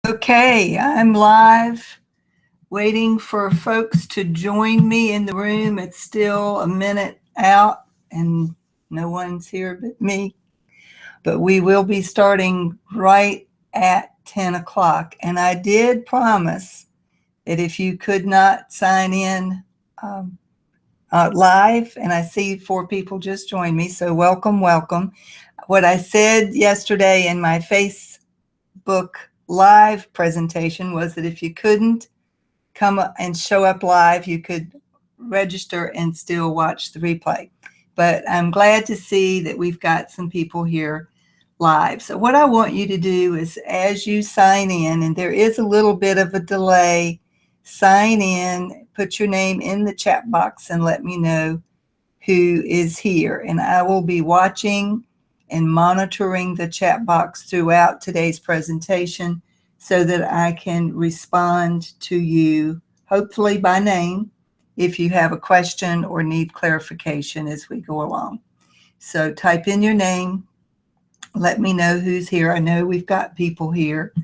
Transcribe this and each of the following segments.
Okay, I'm live, waiting for folks to join me in the room. It's still a minute out and no one's here but me. But we will be starting right at 10 o'clock. And I did promise that if you could not sign in live, and I see 4 people just joined me, so welcome, welcome. What I said yesterday in my Facebook live presentation was that if you couldn't come and show up live, you could register and still watch the replay. But I'm glad to see that we've got some people here live. So what I want you to do is, as you sign in, and there is a little bit of a delay, sign in, put your name in the chat box and let me know who is here. And I will be watching and monitoring the chat box throughout today's presentation so that I can respond to you, hopefully by name, if you have a question or need clarification as we go along. So type in your name, let me know who's here. I know we've got people here.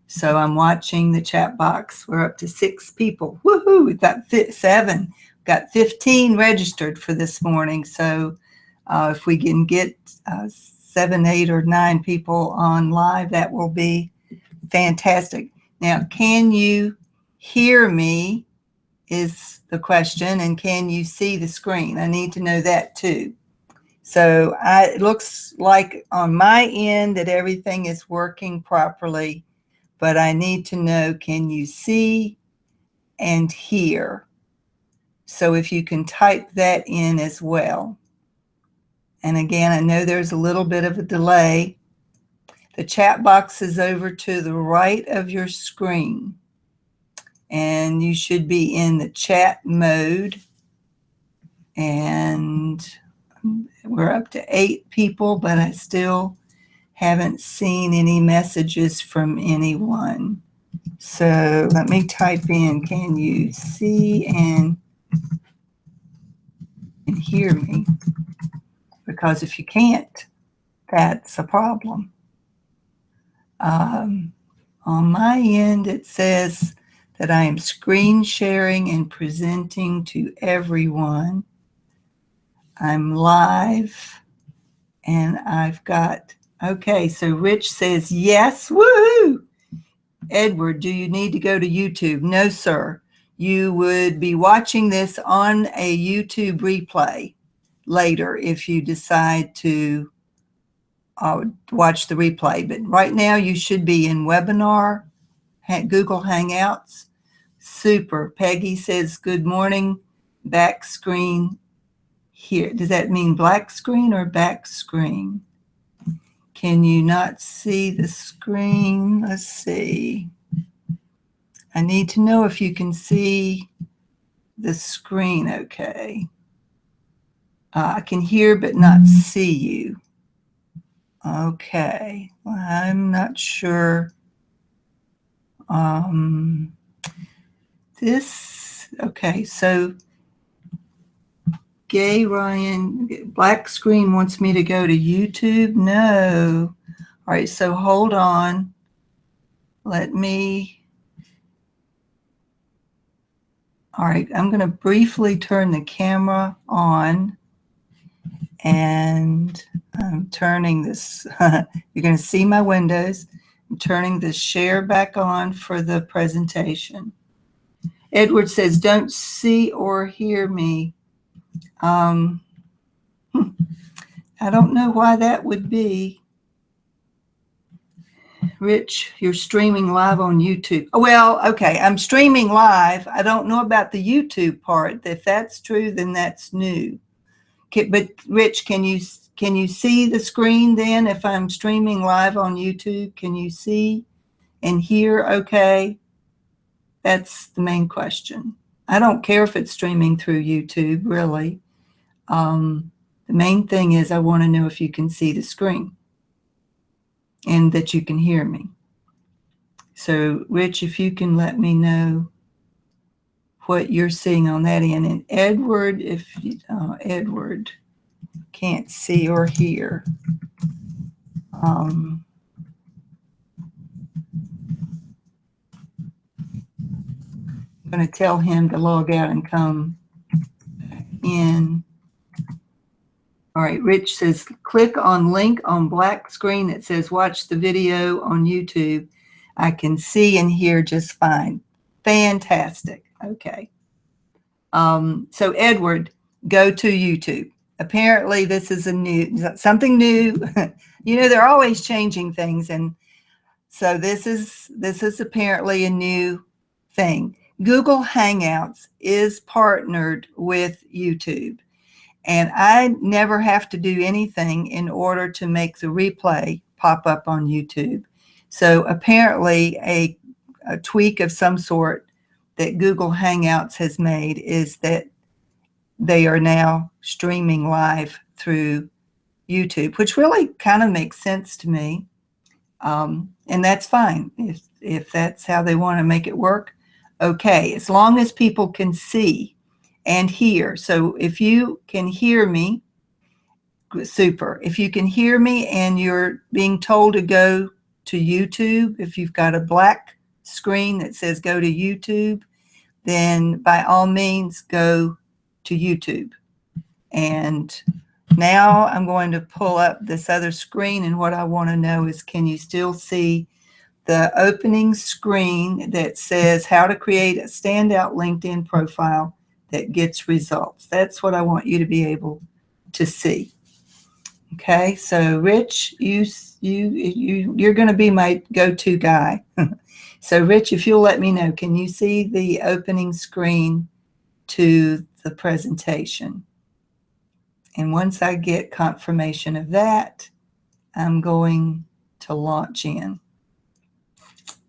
So I'm watching the chat box. We're up to 6 people. Woohoo! We've got 7. We've got 15 registered for this morning. So if we can get 7, 8, or 9 people on live, that will be fantastic. Now, can you hear me is the question, and can you see the screen? I need to know that too. So it looks like on my end that everything is working properly, but I need to know, can you see and hear? So if you can type that in as well. And again, I know there's a little bit of a delay. The chat box is over to the right of your screen, and you should be in the chat mode. And we're up to 8 people, but I still haven't seen any messages from anyone. So let me type in, can you see and hear me? Because if you can't, that's a problem. On my end, it says that I am screen sharing and presenting to everyone. I'm live, and I've got, okay, so Rich says yes, woohoo! Edward, do you need to go to YouTube? No, sir. You would be watching this on a YouTube replay later if you decide to watch the replay. But right now you should be in webinar, Google Hangouts. Super. Peggy says, good morning, back screen here. Does that mean black screen or back screen? Can you not see the screen? Let's see. I need to know if you can see the screen okay. I can hear but not see you. Okay, well, I'm not sure. Okay, so Gay Ryan, black screen wants me to go to YouTube. No. All right, so hold on. Let me. All right, I'm going to briefly turn the camera on, and I'm turning this. You're going to see my windows. I'm turning the share back on for the presentation. Edward says, don't see or hear me. I don't know why that would be. Rich, you're streaming live on YouTube. Well, okay, I'm streaming live. I don't know about the YouTube part. If that's true, then that's new. But Rich, can you see the screen then if I'm streaming live on YouTube? Can you see and hear okay? That's the main question. I don't care if it's streaming through YouTube, really. The main thing is I want to know if you can see the screen and that you can hear me. So, Rich, if you can let me know what you're seeing on that end. And Edward, if Edward can't see or hear. going to tell him to log out and come in. All right, Rich says, click on link on black screen that says watch the video on YouTube. I can see and hear just fine. Fantastic. Okay. So Edward, go to YouTube. Apparently this is something new. You know, they're always changing things. And so this is apparently a new thing. Google Hangouts is partnered with YouTube. And I never have to do anything in order to make the replay pop up on YouTube. So apparently a tweak of some sort that Google Hangouts has made is that they are now streaming live through YouTube, which really kind of makes sense to me. And that's fine. If that's how they want to make it work, okay, as long as people can see and hear. So if you can hear me, super. If you can hear me and you're being told to go to YouTube, if you've got a black screen that says go to YouTube, then by all means go to YouTube. And now I'm going to pull up this other screen, and what I want to know is, can you still see the opening screen that says how to create a standout LinkedIn profile that gets results? That's what I want you to be able to see. Okay, so Rich, you're going to be my go-to guy. So Rich, if you'll let me know, can you see the opening screen to the presentation? And once I get confirmation of that, I'm going to launch in.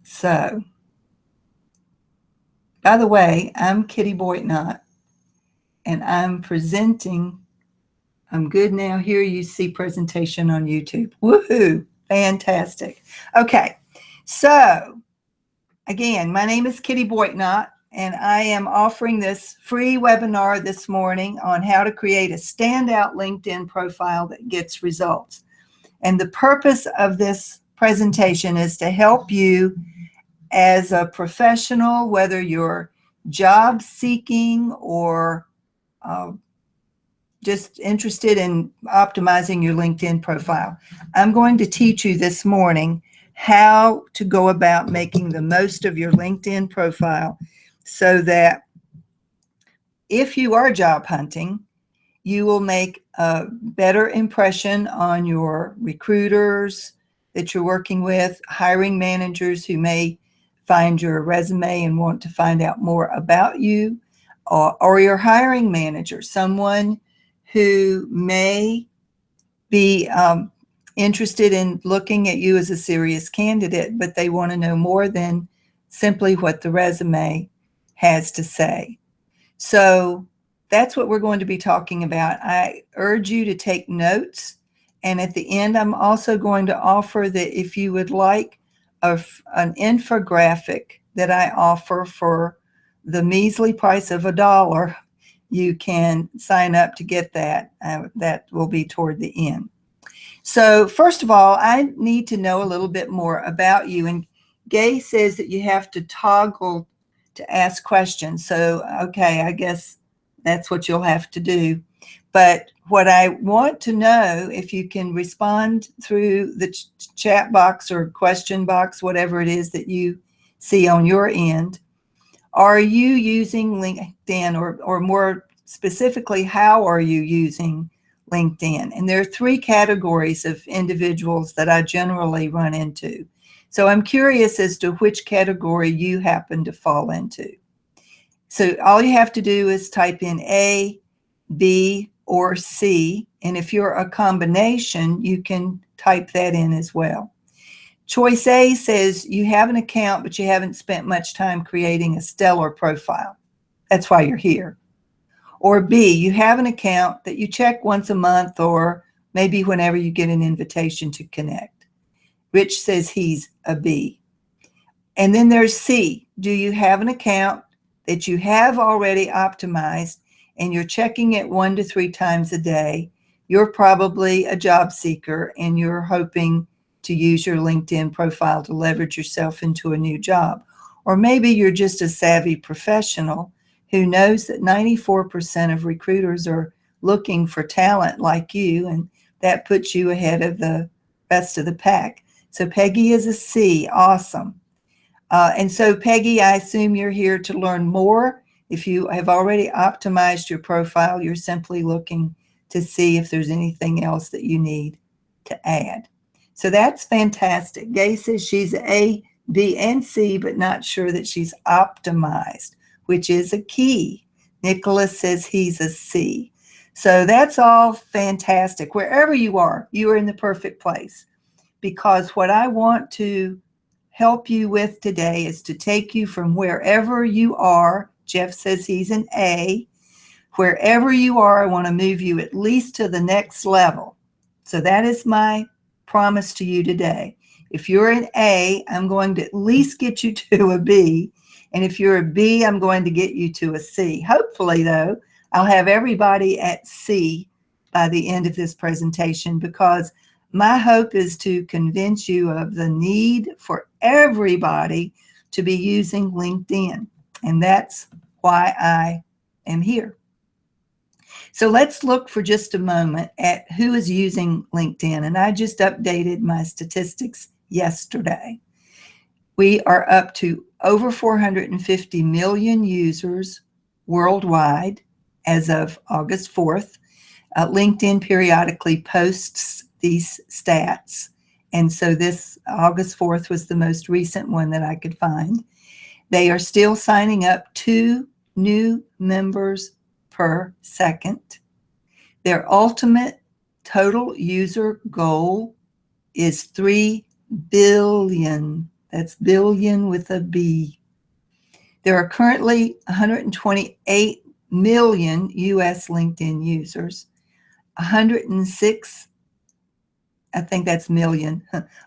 So, by the way, I'm Kitty Boitnott, and I'm presenting. I'm good now. Here you see presentation on YouTube. Woohoo! Fantastic. Okay, so again, my name is Kitty Boitnott, and I am offering this free webinar this morning on how to create a standout LinkedIn profile that gets results. And the purpose of this presentation is to help you as a professional, whether you're job seeking or just interested in optimizing your LinkedIn profile. I'm going to teach you this morning how to go about making the most of your LinkedIn profile so that if you are job hunting, you will make a better impression on your recruiters that you're working with, hiring managers who may find your resume and want to find out more about you, or your hiring manager, someone who may be interested in looking at you as a serious candidate, but they want to know more than simply what the resume has to say. So that's what we're going to be talking about. I urge you to take notes. And at the end, I'm also going to offer that if you would like an infographic that I offer for the measly price of $1, you can sign up to get that. That will be toward the end. So first of all, I need to know a little bit more about you. And Gay says that you have to toggle to ask questions. So, okay, I guess that's what you'll have to do. But what I want to know, if you can respond through the chat box or question box, whatever it is that you see on your end, are you using LinkedIn, or more specifically, how are you using LinkedIn? And there are three categories of individuals that I generally run into. So I'm curious as to which category you happen to fall into. So all you have to do is type in A, B, or C. And if you're a combination, you can type that in as well. Choice A says you have an account, but you haven't spent much time creating a stellar profile. That's why you're here. Or B, you have an account that you check once a month or maybe whenever you get an invitation to connect. Rich says he's a B. And then there's C. Do you have an account that you have already optimized and you're checking it 1 to 3 times a day? You're probably a job seeker and you're hoping to use your LinkedIn profile to leverage yourself into a new job. Or maybe you're just a savvy professional who knows that 94% of recruiters are looking for talent like you, and that puts you ahead of the rest of the pack. So Peggy is a C. Awesome. And so Peggy, I assume you're here to learn more. If you have already optimized your profile, you're simply looking to see if there's anything else that you need to add. So that's fantastic. Gay says she's A, B, and C, but not sure that she's optimized, which is a key. Nicholas says he's a C. So that's all fantastic. Wherever you are in the perfect place, because what I want to help you with today is to take you from wherever you are. Jeff says he's an A. Wherever you are, I want to move you at least to the next level. So that is my promise to you today. If you're an A, I'm going to at least get you to a B. And if you're a B, I'm going to get you to a C. Hopefully, though, I'll have everybody at C by the end of this presentation, because my hope is to convince you of the need for everybody to be using LinkedIn. And that's why I am here. So let's look for just a moment at who is using LinkedIn. And I just updated my statistics yesterday. We are up to over 450 million users worldwide as of August 4th. LinkedIn periodically posts these stats. And so this August 4th was the most recent one that I could find. They are still signing up 2 new members per second. Their ultimate total user goal is 3 billion. That's billion with a B. There are currently 128 million US LinkedIn users, 106, I think that's million,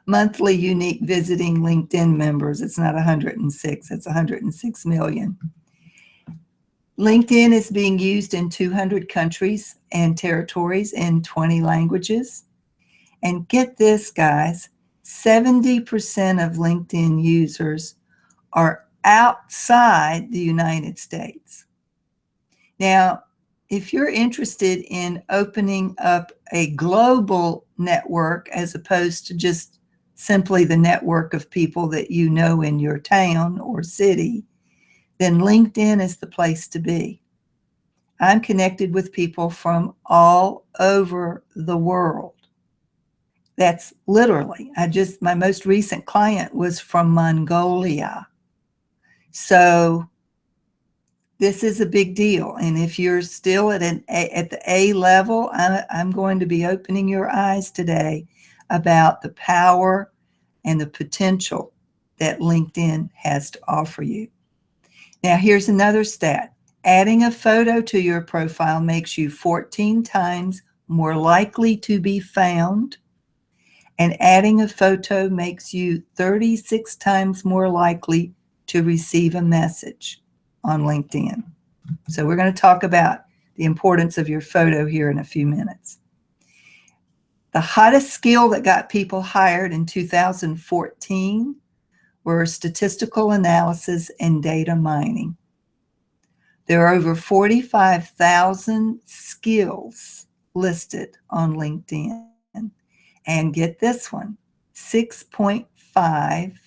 monthly unique visiting LinkedIn members. It's not 106, it's 106 million. LinkedIn is being used in 200 countries and territories in 20 languages. And get this, guys, 70% of LinkedIn users are outside the United States. Now, if you're interested in opening up a global network as opposed to just simply the network of people that you know in your town or city, then LinkedIn is the place to be. I'm connected with people from all over the world. That's literally, my most recent client was from Mongolia. So this is a big deal. And if you're still at the A level, I'm going to be opening your eyes today about the power and the potential that LinkedIn has to offer you. Now, here's another stat. Adding a photo to your profile makes you 14 times more likely to be found, and adding a photo makes you 36 times more likely to receive a message on LinkedIn. So we're going to talk about the importance of your photo here in a few minutes. The hottest skill that got people hired in 2014 were statistical analysis and data mining. There are over 45,000 skills listed on LinkedIn. And get this one, 6.5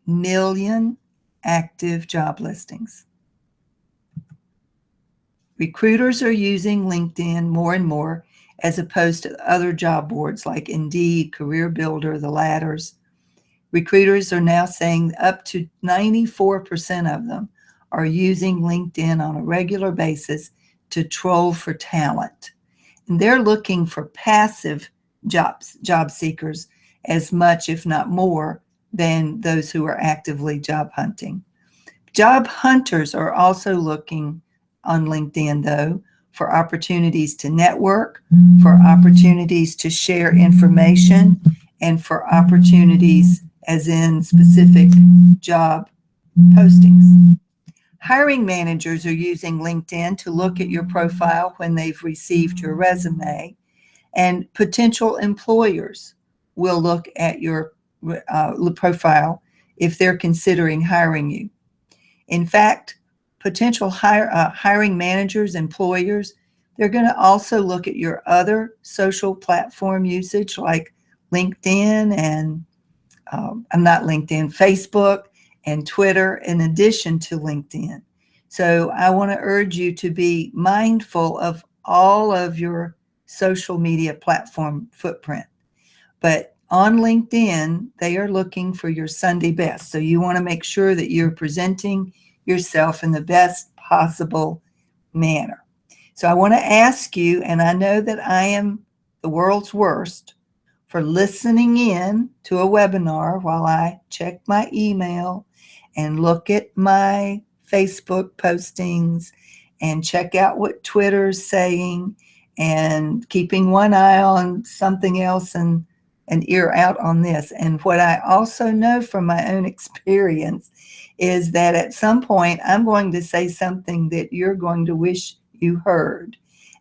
million active job listings. Recruiters are using LinkedIn more and more as opposed to other job boards like Indeed, Career Builder, the ladders. Recruiters are now saying up to 94% of them are using LinkedIn on a regular basis to troll for talent. And they're looking for passive job seekers as much, if not more, than those who are actively job hunting. Job hunters are also looking on LinkedIn, though, for opportunities to network, for opportunities to share information, and for opportunities as in specific job postings. Hiring managers are using LinkedIn to look at your profile when they've received your resume, and potential employers will look at your profile if they're considering hiring you. In fact, potential hiring managers, employers, they're going to also look at your other social platform usage like LinkedIn and I'm not LinkedIn, Facebook and Twitter in addition to LinkedIn. So I want to urge you to be mindful of all of your social media platform footprint. But on LinkedIn, they are looking for your Sunday best. So you want to make sure that you're presenting yourself in the best possible manner. So I want to ask you, and I know that I am the world's worst for listening in to a webinar while I check my email and look at my Facebook postings and check out what Twitter's saying and keeping one eye on something else and an ear out on this. And what I also know from my own experience is that at some point I'm going to say something that you're going to wish you heard.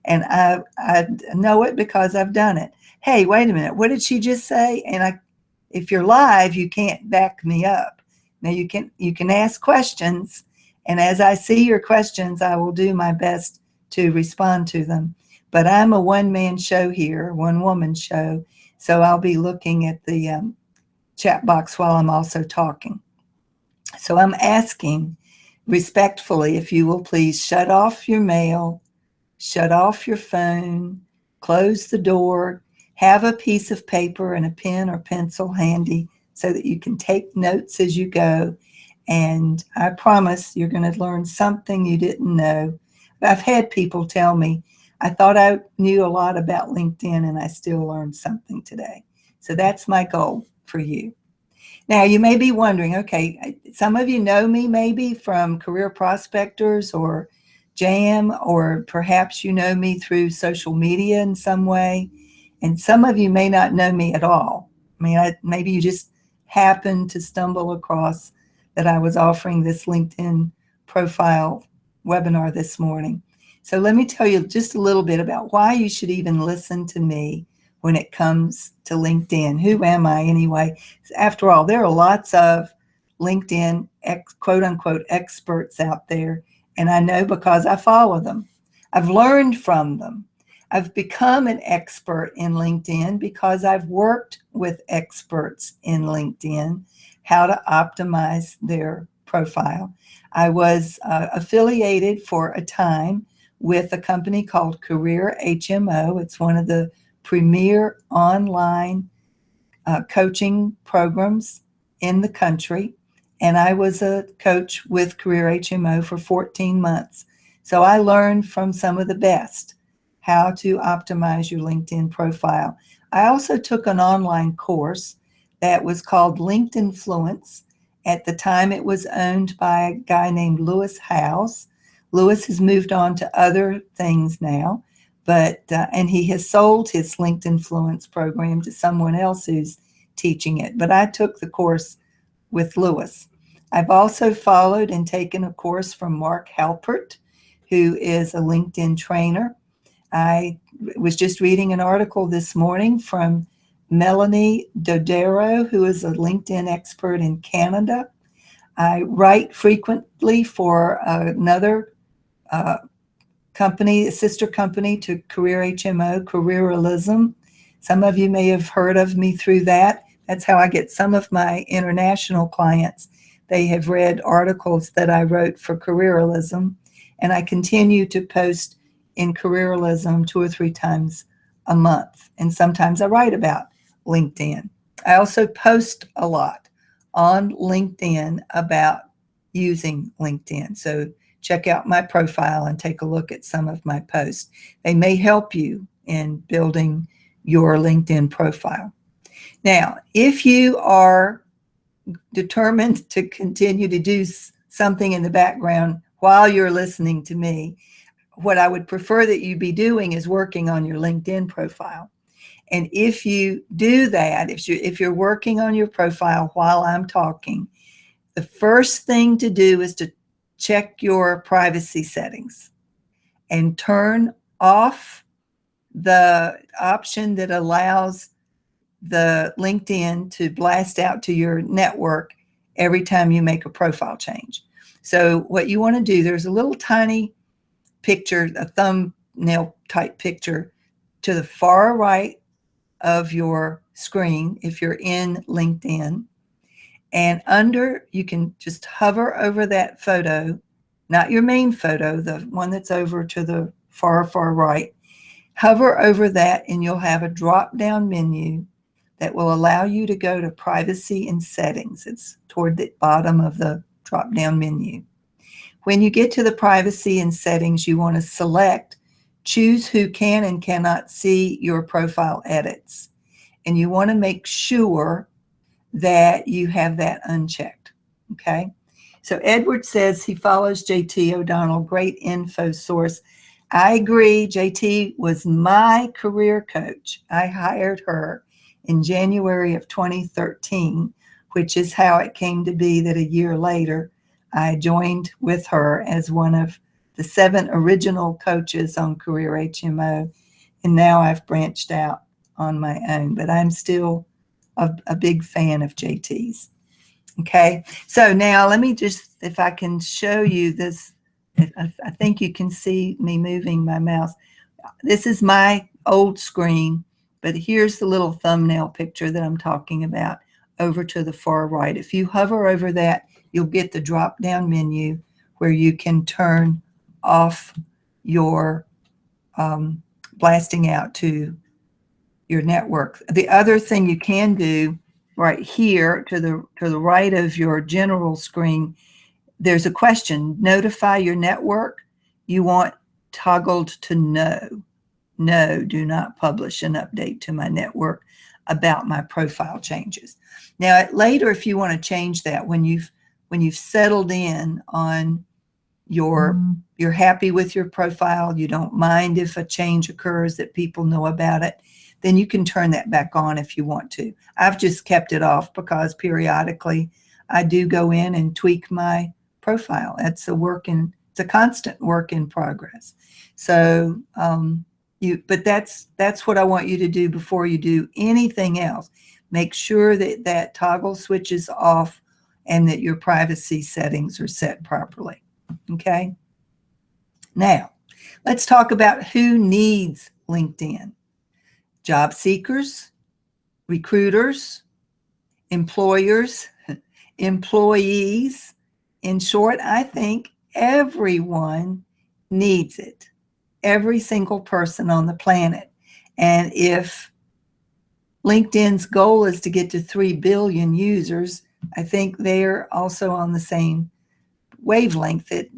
And I know it because I've done it. Hey, wait a minute, what did she just say? And if you're live, you can't back me up. Now you can ask questions, and as I see your questions, I will do my best to respond to them. But I'm a one-man show here, one-woman show, so I'll be looking at the chat box while I'm also talking. So I'm asking respectfully, if you will please shut off your mail, shut off your phone, close the door, have a piece of paper and a pen or pencil handy so that you can take notes as you go. And I promise you're going to learn something you didn't know. I've had people tell me, I thought I knew a lot about LinkedIn and I still learned something today. So that's my goal for you. Now, you may be wondering, okay, some of you know me maybe from Career Prospectors or JAM, or perhaps you know me through social media in some way. And some of you may not know me at all. I mean, maybe you just happened to stumble across that I was offering this LinkedIn profile webinar this morning. So let me tell you just a little bit about why you should even listen to me when it comes to LinkedIn. Who am I anyway? After all, there are lots of LinkedIn quote unquote experts out there, and I know because I follow them. I've learned from them. I've become an expert in LinkedIn because I've worked with experts in LinkedIn, how to optimize their profile. I was affiliated for a time with a company called Career HMO. It's one of the premier online coaching programs in the country. And I was a coach with Career HMO for 14 months. So I learned from some of the best how to optimize your LinkedIn profile. I also took an online course that was called LinkedInfluence. At the time, it was owned by a guy named Lewis Howes. Lewis has moved on to other things now, but and he has sold his LinkedInfluence program to someone else who's teaching it. But I took the course with Lewis. I've also followed and taken a course from Mark Halpert, who is a LinkedIn trainer. I was just reading an article this morning from Melanie Dodaro, who is a LinkedIn expert in Canada. I write frequently for another company, a sister company to Career HMO, Careerism. Some of you may have heard of me through that. That's how I get some of my international clients. They have read articles that I wrote for Careerism, and I continue to post in Careerism 2 or 3 times a month. And sometimes I write about LinkedIn. I also post a lot on LinkedIn about using LinkedIn. So check out my profile and take a look at some of my posts. They may help you in building your LinkedIn profile. Now, if you are determined to continue to do something in the background while you're listening to me, what I would prefer that you be doing is working on your LinkedIn profile. And if you do that, if you're working on your profile while I'm talking, the first thing to do is to check your privacy settings and turn off the option that allows the LinkedIn to blast out to your network every time you make a profile change. So what you want to do, there's a little tiny picture, a thumbnail type picture to the far right of your screen if you're in LinkedIn. And under, you can just hover over that photo, not your main photo, the one that's over to the far, far right. Hover over that and you'll have a drop-down menu that will allow you to go to privacy and settings. It's toward the bottom of the drop-down menu. When you get to the privacy and settings, you want to select, choose who can and cannot see your profile edits. And you want to make sure that you have that unchecked, okay? So Edward says he follows JT O'Donnell, great info source. I agree, JT was my career coach. I hired her in January of 2013, which is how it came to be that a year later, I joined with her as one of the 7 original coaches on Career HMO, and now I've branched out on my own, but I'm still a big fan of JT's. Okay, so now let me just, if I can show you this, I think you can see me moving my mouse. This is my old screen, but here's the little thumbnail picture that I'm talking about over to the far right. If you hover over that, you'll get the drop-down menu where you can turn off your blasting out to your network. The other thing you can do right here to the right of your general screen, there's a question, notify your network. You want toggled to no. No, do not publish an update to my network about my profile changes. Now later, if you want to change that, when you've settled in on you're happy with your profile, you don't mind if a change occurs that people know about it, then you can turn that back on if you want to. I've just kept it off because periodically I do go in and tweak my profile. It's a constant work in progress. So but that's what I want you to do before you do anything else. Make sure that that toggle switches off and that your privacy settings are set properly. Okay. Now, let's talk about who needs LinkedIn. Job seekers, recruiters, employers, employees. In short, I think everyone needs it. Every single person on the planet. And if LinkedIn's goal is to get to 3 billion users, I think they're also on the same wavelength. That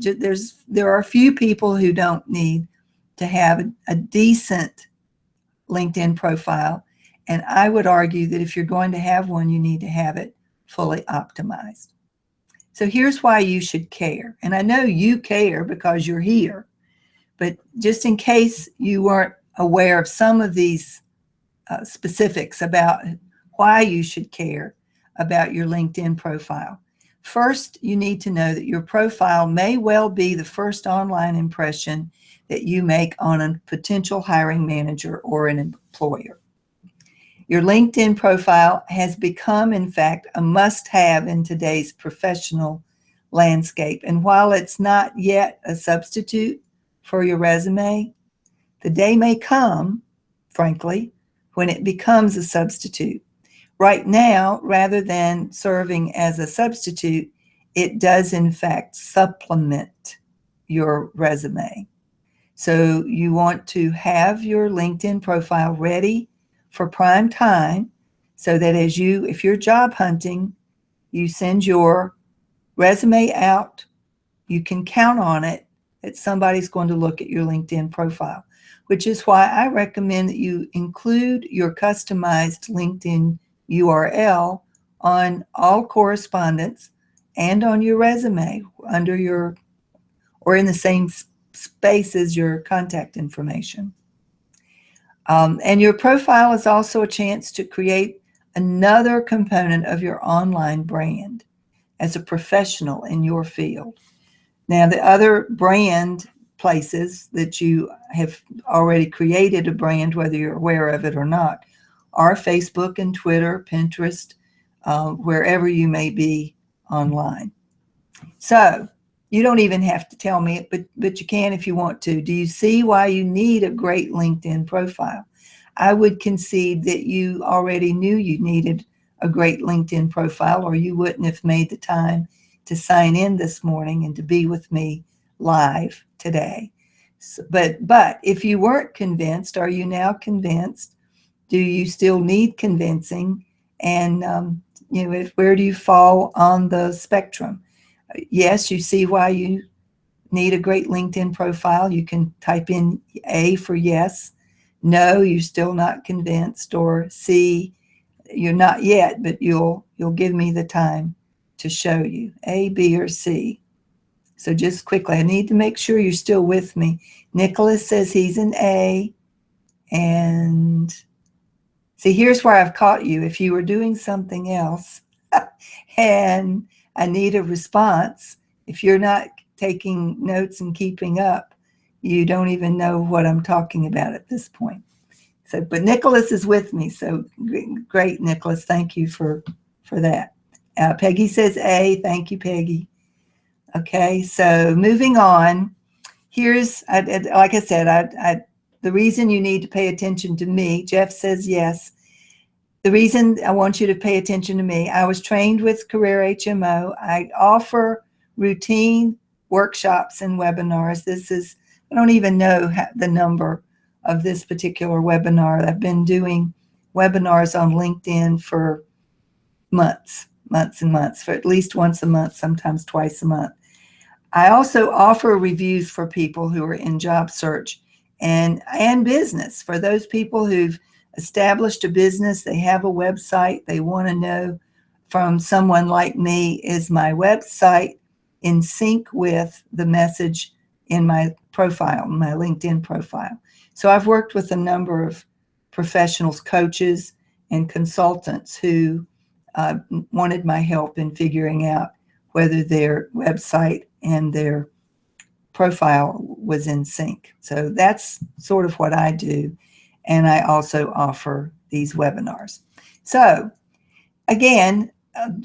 there are a few people who don't need to have a decent LinkedIn profile, and I would argue that if you're going to have one, you need to have it fully optimized. So here's why you should care, and I know you care because you're here, but just in case you weren't aware of some of these specifics about why you should care about your LinkedIn profile. First, you need to know that your profile may well be the first online impression that you make on a potential hiring manager or an employer. Your LinkedIn profile has become, in fact, a must-have in today's professional landscape. And while it's not yet a substitute for your resume, the day may come, frankly, when it becomes a substitute. Right now, rather than serving as a substitute, it does in fact supplement your resume. So you want to have your LinkedIn profile ready for prime time so that if you're job hunting, you send your resume out, you can count on it that somebody's going to look at your LinkedIn profile, which is why I recommend that you include your customized LinkedIn URL on all correspondence and on your resume or in the same space as your contact information. And your profile is also a chance to create another component of your online brand as a professional in your field. Now, the other brand places that you have already created a brand, whether you're aware of it or not, are Facebook and Twitter, Pinterest, wherever you may be online. So You don't even have to tell me it, but you can if you want to. Do you see why you need a great LinkedIn profile? I would concede that you already knew you needed a great LinkedIn profile, or you wouldn't have made the time to sign in this morning and to be with me live today. So, but if you weren't convinced, are you now convinced? Do you still need convincing? And where do you fall on the spectrum? Yes, you see why you need a great LinkedIn profile. You can type in A for yes. No, you're still not convinced. Or C, you're not yet, but you'll give me the time to show you. A, B, or C. So just quickly, I need to make sure you're still with me. Nicholas says he's an A. And see, here's where I've caught you. If you were doing something else and I need a response, if you're not taking notes and keeping up, you don't even know what I'm talking about at this point. So, but Nicholas is with me. So great, Nicholas. Thank you for that. Peggy says A. Thank you, Peggy. Okay, so moving on. Here's, like I said, the reason you need to pay attention to me. Jeff says yes. The reason I want you to pay attention to me, I was trained with Career HMO. I offer routine workshops and webinars. I don't even know the number of this particular webinar. I've been doing webinars on LinkedIn for months and months, for at least once a month, sometimes twice a month. I also offer reviews for people who are in job search and business. For those people who've established a business, they have a website, they want to know from someone like me, is my website in sync with the message in my profile, my LinkedIn profile. So I've worked with a number of professionals, coaches, and consultants who wanted my help in figuring out whether their website and their profile was in sync. So that's sort of what I do. And I also offer these webinars. So again,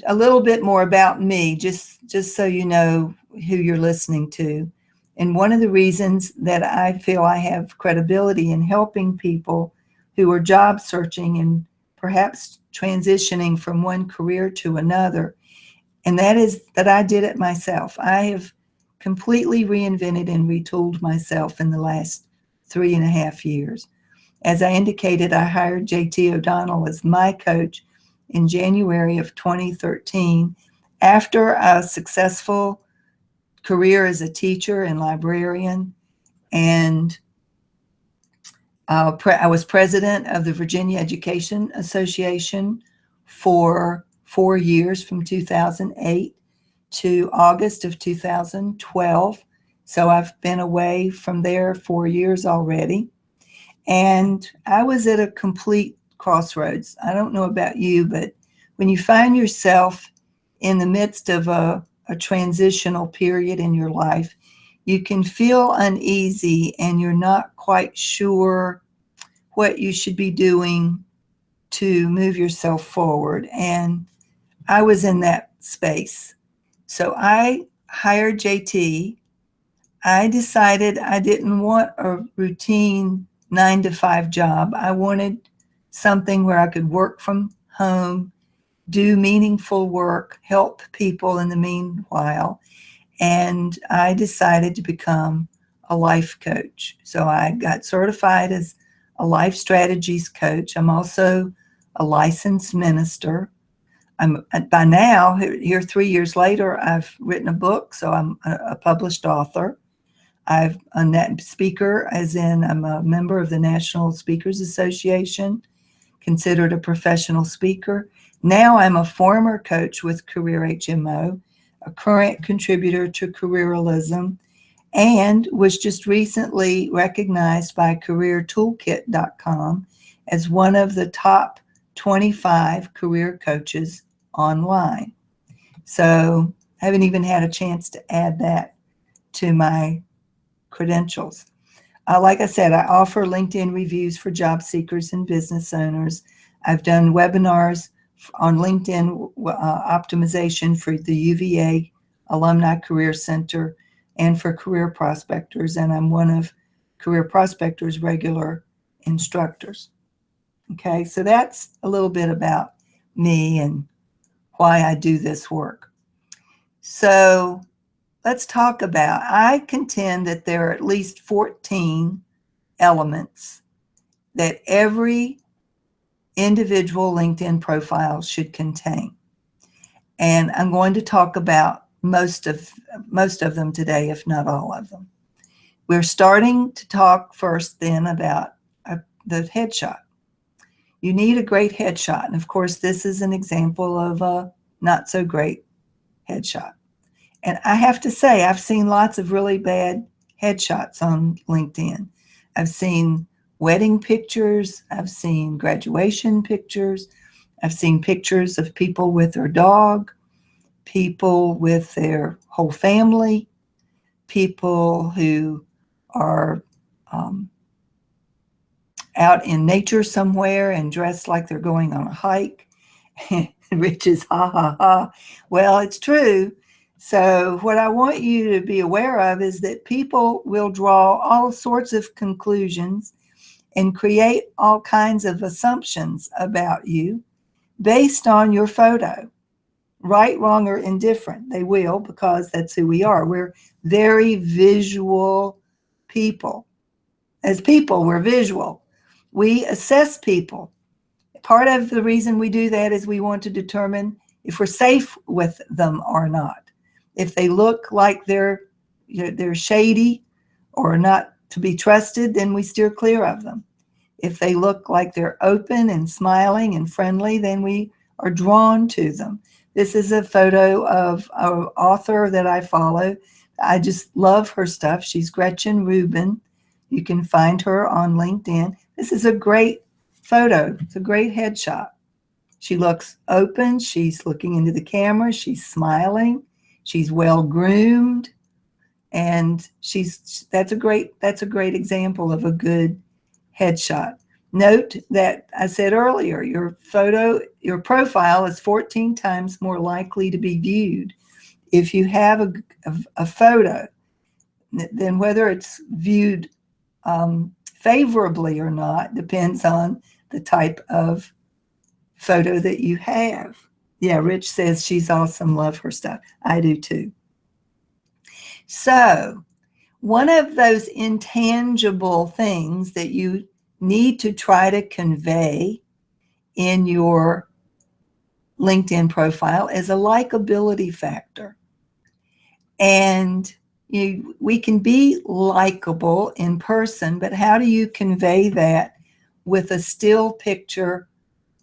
a little bit more about me, just so you know who you're listening to. And one of the reasons that I feel I have credibility in helping people who are job searching and perhaps transitioning from one career to another, and that is that I did it myself. I have completely reinvented and retooled myself in the last 3.5 years. As I indicated, I hired JT O'Donnell as my coach in January of 2013 after a successful career as a teacher and librarian. And I was president of the Virginia Education Association for 4 years, from 2008 to August of 2012. So I've been away from there 4 years already. And I was at a complete crossroads. I don't know about you, but when you find yourself in the midst of a transitional period in your life, you can feel uneasy and you're not quite sure what you should be doing to move yourself forward. And I was in that space. So I hired JT. I decided I didn't want a routine 9-to-5 job. I wanted something where I could work from home, do meaningful work, help people in the meanwhile. And I decided to become a life coach. So I got certified as a life strategies coach. I'm also a licensed minister. By now, here 3 years later, I've written a book, so I'm a published author. I'm a net speaker, as in I'm a member of the National Speakers Association, considered a professional speaker. Now I'm a former coach with Career HMO, a current contributor to Careerism, and was just recently recognized by CareerToolkit.com as one of the top 25 career coaches online. So I haven't even had a chance to add that to my credentials. Like I said, I offer LinkedIn reviews for job seekers and business owners. I've done webinars on LinkedIn optimization for the UVA Alumni Career Center and for Career Prospectors, and I'm one of Career Prospectors' regular instructors. Okay, so that's a little bit about me and why I do this work. So let's talk about, I contend that there are at least 14 elements that every individual LinkedIn profile should contain. And I'm going to talk about most of them today, if not all of them. We're starting to talk first then about the headshot. You need a great headshot. And of course, this is an example of a not so great headshot. And I have to say, I've seen lots of really bad headshots on LinkedIn. I've seen wedding pictures. I've seen graduation pictures. I've seen pictures of people with their dog, people with their whole family, people who are out in nature somewhere and dressed like they're going on a hike, which is ha ha ha. Well, it's true. So what I want you to be aware of is that people will draw all sorts of conclusions and create all kinds of assumptions about you based on your photo. Right, wrong, or indifferent. They will, because that's who we are. We're very visual people. As people, we're visual. We assess people. Part of the reason we do that is we want to determine if we're safe with them or not. If they look like they're shady or not to be trusted, then we steer clear of them. If they look like they're open and smiling and friendly, then we are drawn to them. This is a photo of an author that I follow. I just love her stuff. She's Gretchen Rubin. You can find her on LinkedIn. This is a great photo. It's a great headshot. She looks open. She's looking into the camera. She's smiling. She's well groomed. And that's a great example of a good headshot. Note that I said earlier, your profile is 14 times more likely to be viewed if you have a photo than whether it's viewed favorably or not. Depends on the type of photo that you have. Yeah, Rich says she's awesome, love her stuff. I do too. So one of those intangible things that you need to try to convey in your LinkedIn profile is a likability factor. And we can be likable in person, but how do you convey that with a still picture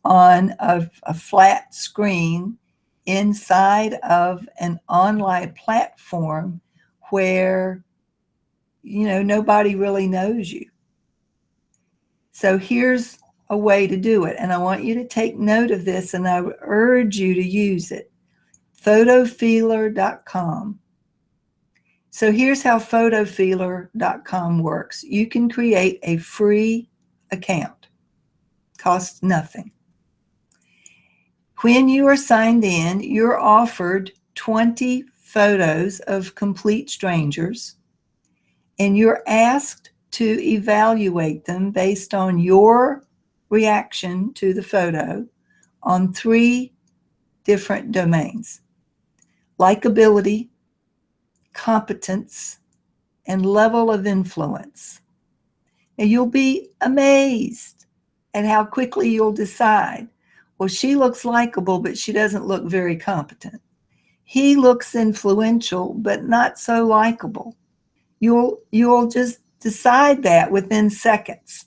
on a flat screen inside of an online platform where nobody really knows you? So here's a way to do it, and I want you to take note of this, and I would urge you to use it. Photofeeler.com. So here's how Photofeeler.com works. You can create a free account. Costs nothing. When you are signed in, you're offered 20 photos of complete strangers, and you're asked to evaluate them based on your reaction to the photo on 3 different domains: likability, competence, and level of influence. And you'll be amazed at how quickly you'll decide, well, she looks likable, but she doesn't look very competent. He looks influential, but not so likable. You'll just decide that within seconds,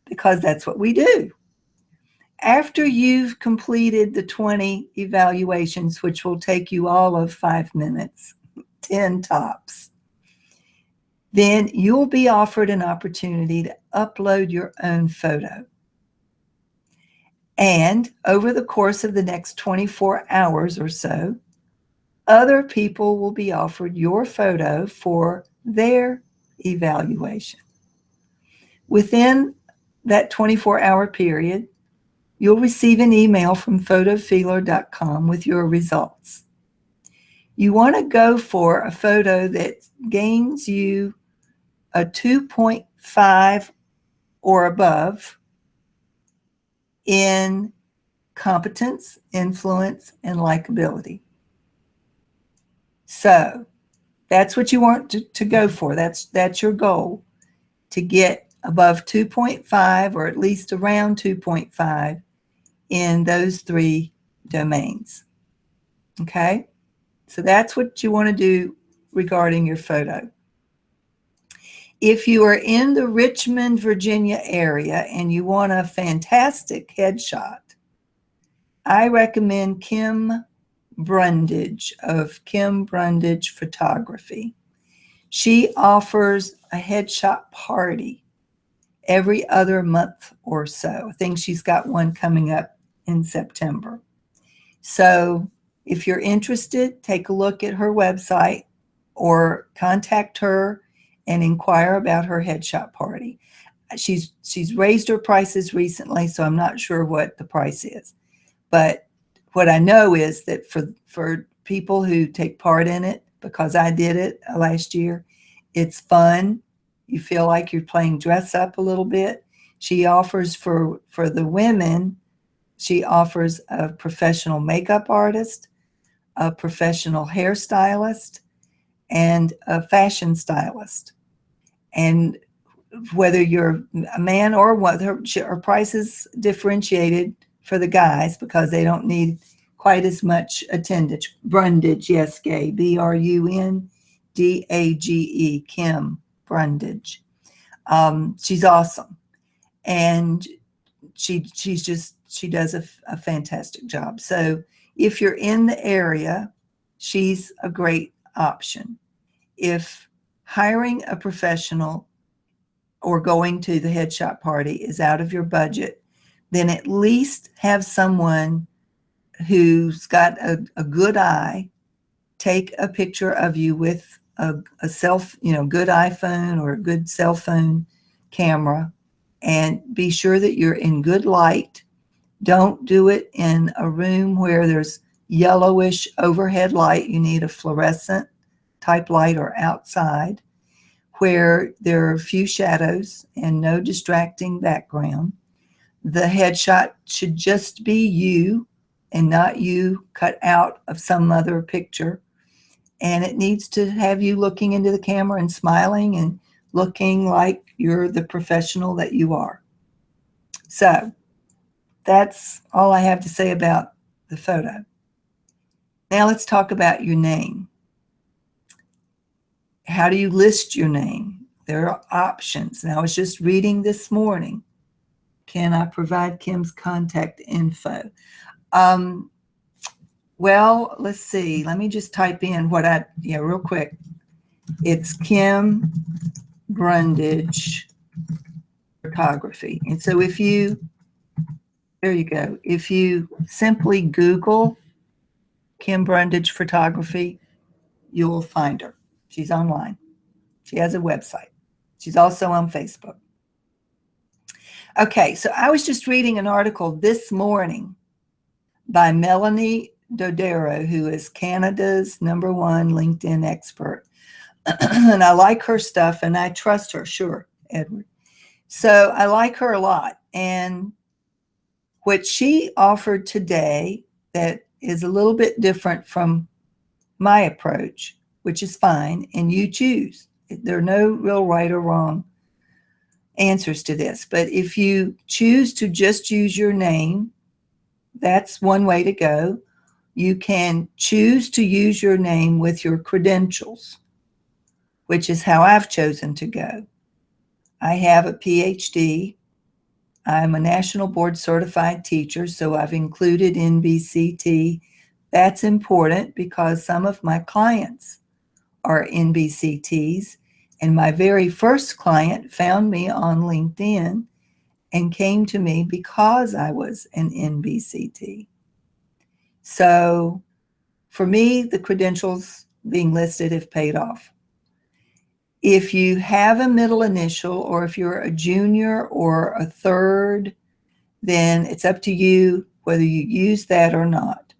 because that's what we do. After you've completed the 20 evaluations, which will take you all of 5 minutes, 10 tops, then you'll be offered an opportunity to upload your own photo. And over the course of the next 24 hours or so, other people will be offered your photo for their evaluation. Within that 24-hour period, you'll receive an email from photofeeler.com with your results. You want to go for a photo that gains you a 2.5 or above in competence, influence, and likability. So that's what you want to go for. That's your goal, to get above 2.5 or at least around 2.5 in those 3 domains. Okay? So that's what you want to do regarding your photo. If you are in the Richmond, Virginia area and you want a fantastic headshot, I recommend Kim Brundage of Kim Brundage Photography. She offers a headshot party every other month or so. I think she's got one coming up in September. So if you're interested, take a look at her website or contact her and inquire about her headshot party. She's raised her prices recently, so I'm not sure what the price is. But what I know is that for people who take part in it, because I did it last year, it's fun. You feel like you're playing dress up a little bit. She offers for the women, she offers a professional makeup artist, a professional hairstylist, and a fashion stylist. And whether you're a man or what, her price is differentiated for the guys because they don't need quite as much attendance. Brundage, yes, gay, Brundage, Kim Brundage. She's awesome, and she does a fantastic job. So if you're in the area, she's a great option. If hiring a professional or going to the headshot party is out of your budget, then at least have someone who's got a good eye take a picture of you with a good iPhone or a good cell phone camera, and be sure that you're in good light. Don't do it in a room where there's yellowish overhead light. You need a fluorescent type light, or outside where there are few shadows and no distracting background. The headshot should just be you and not you cut out of some other picture. And it needs to have you looking into the camera and smiling and looking like you're the professional that you are. So that's all I have to say about the photo. Now let's talk about your name. How do you list your name? There are options. And I was just reading this morning. Can I provide Kim's contact info? Well, let's see. Let me just type in real quick. It's Kim Brundage Photography. And so there you go. If you simply Google Kim Brundage Photography, you'll find her. She's online. She has a website. She's also on Facebook. Okay, so I was just reading an article this morning by Melanie Dodaro, who is Canada's #1 LinkedIn expert. And I like her stuff, and I trust her. Sure, Edward. So I like her a lot. And what she offered today that is a little bit different from my approach, which is fine, and you choose. There are no real right or wrong answers to this. But if you choose to just use your name, that's one way to go. You can choose to use your name with your credentials, which is how I've chosen to go. I have a PhD. I'm a national board certified teacher, so I've included NBCT. That's important because some of my clients are NBCTs, and my very first client found me on LinkedIn and came to me because I was an NBCT. So for me, the credentials being listed have paid off. If you have a middle initial, or if you're a junior or a third, then it's up to you whether you use that or not.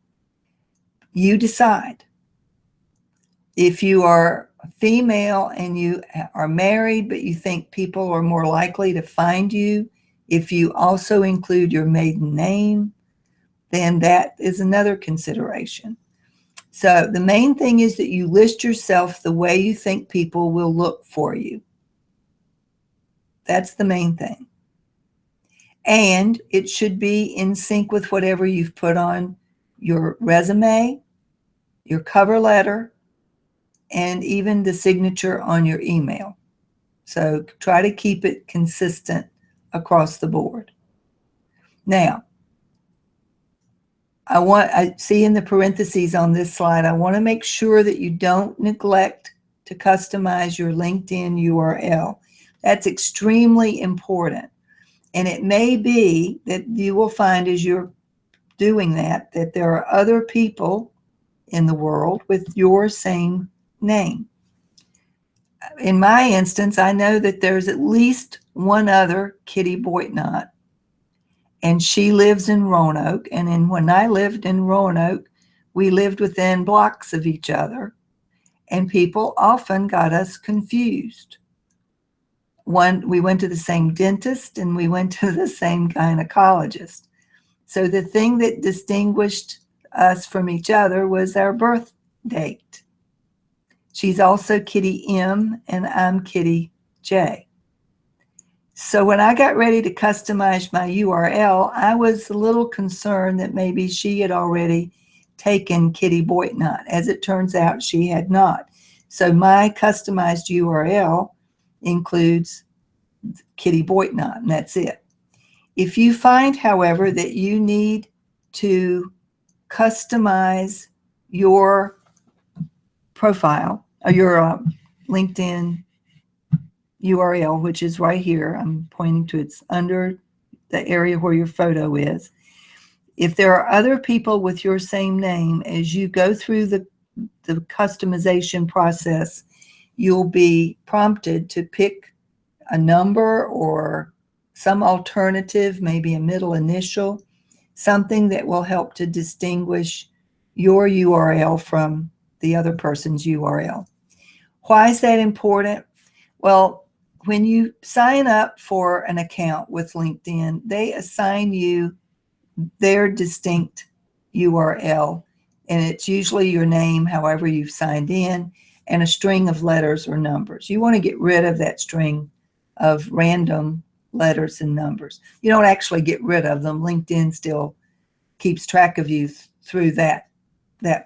You decide. If you are female and you are married, but you think people are more likely to find you if you also include your maiden name, then that is another consideration. So the main thing is that you list yourself the way you think people will look for you. That's the main thing. And it should be in sync with whatever you've put on your resume, your cover letter, and even the signature on your email. So try to keep it consistent across the board. Now, I see in the parentheses on this slide, I want to make sure that you don't neglect to customize your LinkedIn URL. That's extremely important. And it may be that you will find as you're doing that there are other people in the world with your same name. In my instance, I know that there's at least one other Kitty Boitnott, and she lives in Roanoke. And when I lived in Roanoke, we lived within blocks of each other, and people often got us confused. We went to the same dentist and we went to the same gynecologist. So the thing that distinguished us from each other was our birth date. She's also Kitty M and I'm Kitty J. So when I got ready to customize my URL, I was a little concerned that maybe she had already taken Kitty Boitnott. As it turns out, she had not. So my customized URL includes Kitty Boitnott, and that's it. If you find, however, that you need to customize your profile or your LinkedIn URL, which is right here, I'm pointing to, it's under the area where your photo is. If there are other people with your same name, as you go through the customization process, you'll be prompted to pick a number or some alternative, maybe a middle initial, something that will help to distinguish your URL from the other person's URL. Why is that important? Well, when you sign up for an account with LinkedIn, they assign you their distinct URL, and it's usually your name, however you've signed in, and a string of letters or numbers. You want to get rid of that string of random letters and numbers. You don't actually get rid of them. LinkedIn still keeps track of you through that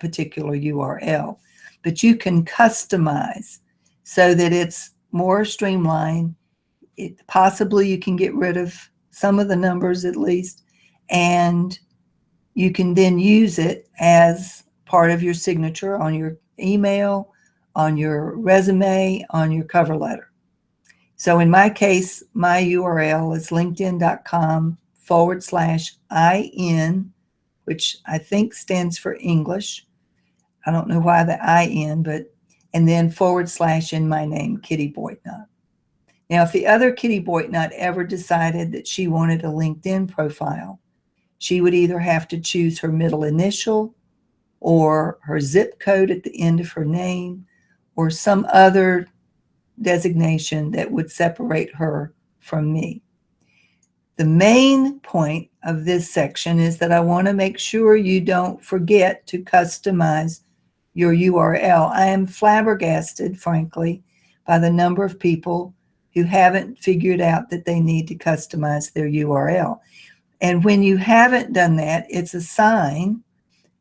particular URL. But you can customize so that it's more streamlined. Possibly you can get rid of some of the numbers at least, and you can then use it as part of your signature on your email, on your resume, on your cover letter. So in my case, my URL is linkedin.com/IN, which I think stands for English. I don't know why the IN, and then / in my name, Kitty Boitnott. Now, if the other Kitty Boitnott ever decided that she wanted a LinkedIn profile, she would either have to choose her middle initial or her zip code at the end of her name or some other designation that would separate her from me. The main point of this section is that I want to make sure you don't forget to customize your URL. I am flabbergasted, frankly, by the number of people who haven't figured out that they need to customize their URL. And when you haven't done that, it's a sign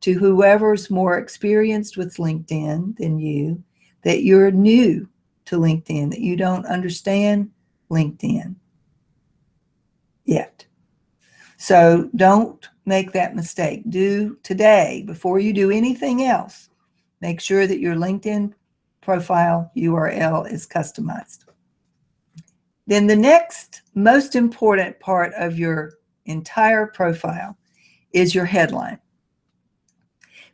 to whoever's more experienced with LinkedIn than you that you're new to LinkedIn, that you don't understand LinkedIn yet. So don't make that mistake. Do today, before you do anything else, make sure that your LinkedIn profile URL is customized. Then the next most important part of your entire profile is your headline.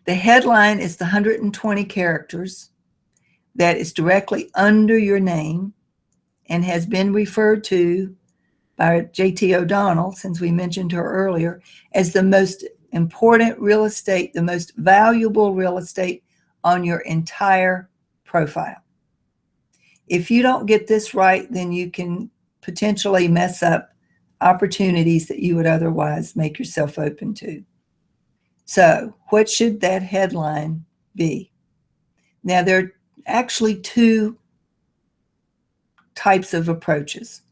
The headline is the 120 characters that is directly under your name and has been referred to by J.T. O'Donnell, since we mentioned her earlier, as the most important real estate, the most valuable real estate on your entire profile. If you don't get this right, then you can potentially mess up opportunities that you would otherwise make yourself open to. So, what should that headline be? Now, there are actually two types of approaches.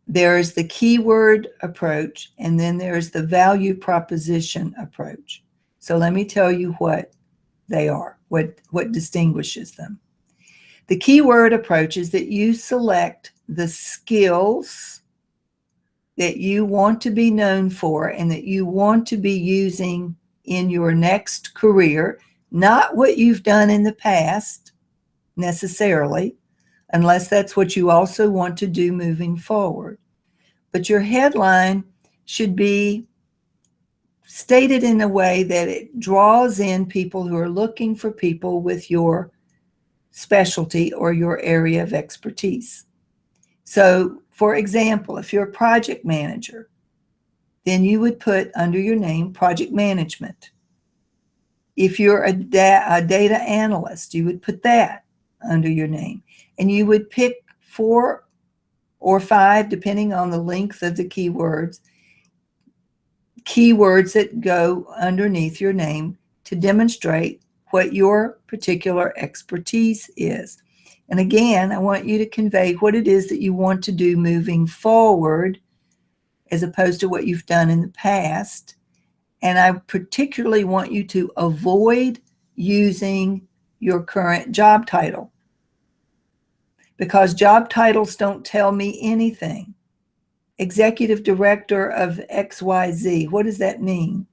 There's the keyword approach, and then there's the value proposition approach. So let me tell you what they are, what distinguishes them. The keyword approach is that you select the skills that you want to be known for and that you want to be using in your next career, not what you've done in the past necessarily, unless that's what you also want to do moving forward. But your headline should be stated in a way that it draws in people who are looking for people with your specialty or your area of expertise. So, for example, if you're a project manager, then you would put under your name project management. If you're a data analyst, you would put that under your name. And you would pick 4 or 5, depending on the length of the keywords that go underneath your name to demonstrate what your particular expertise is. And again, I want you to convey what it is that you want to do moving forward as opposed to what you've done in the past. And I particularly want you to avoid using your current job title, because job titles don't tell me anything. Executive Director of XYZ, what does that mean?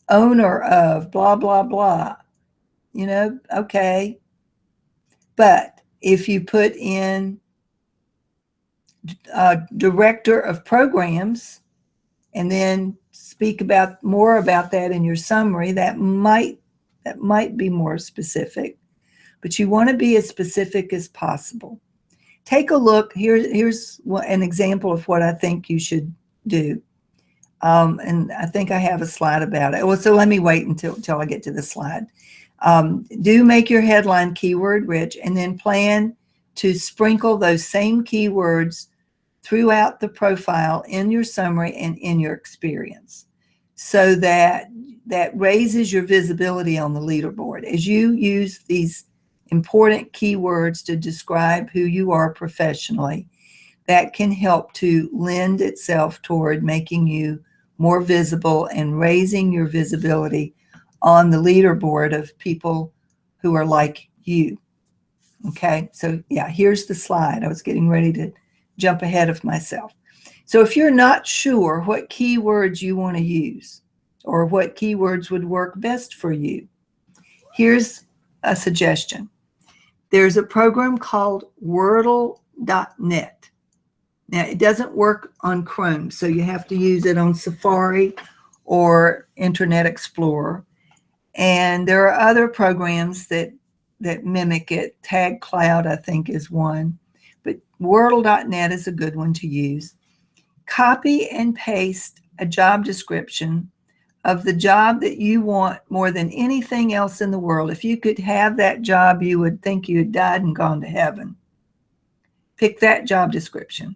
Owner of blah, blah, blah. Okay. But if you put in Director of Programs and then speak more about that in your summary, that might be more specific. But you want to be as specific as possible. Take a look. Here's an example of what I think you should do. And I think I have a slide about it. Well, so let me wait until I get to the slide. Do make your headline keyword rich, and then plan to sprinkle those same keywords throughout the profile in your summary and in your experience, so that raises your visibility on the leaderboard. As you use these important keywords to describe who you are professionally, that can help to lend itself toward making you more visible and raising your visibility on the leaderboard of people who are like you. Okay, so yeah, here's the slide. I was getting ready to jump ahead of myself. So if you're not sure what keywords you want to use or what keywords would work best for you, here's a suggestion. There's a program called Wordle.net. Now, it doesn't work on Chrome, so you have to use it on Safari or Internet Explorer. And there are other programs that mimic it. Tag Cloud, I think, is one. But Wordle.net is a good one to use. Copy and paste a job description of the job that you want more than anything else in the world. If you could have that job, you would think you had died and gone to heaven. Pick that job description.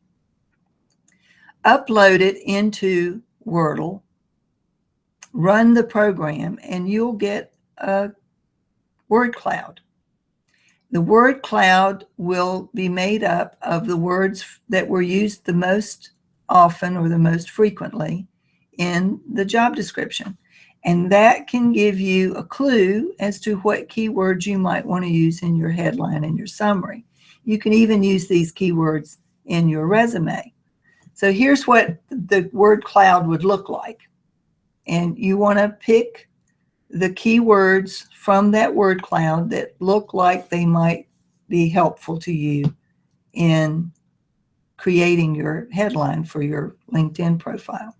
Upload it into Wordle. Run the program, and you'll get a word cloud. The word cloud will be made up of the words that were used the most often or the most frequently in the job description. And that can give you a clue as to what keywords you might want to use in your headline and your summary. You can even use these keywords in your resume. So here's what the word cloud would look like. And you want to pick the keywords from that word cloud that look like they might be helpful to you in creating your headline for your LinkedIn profile.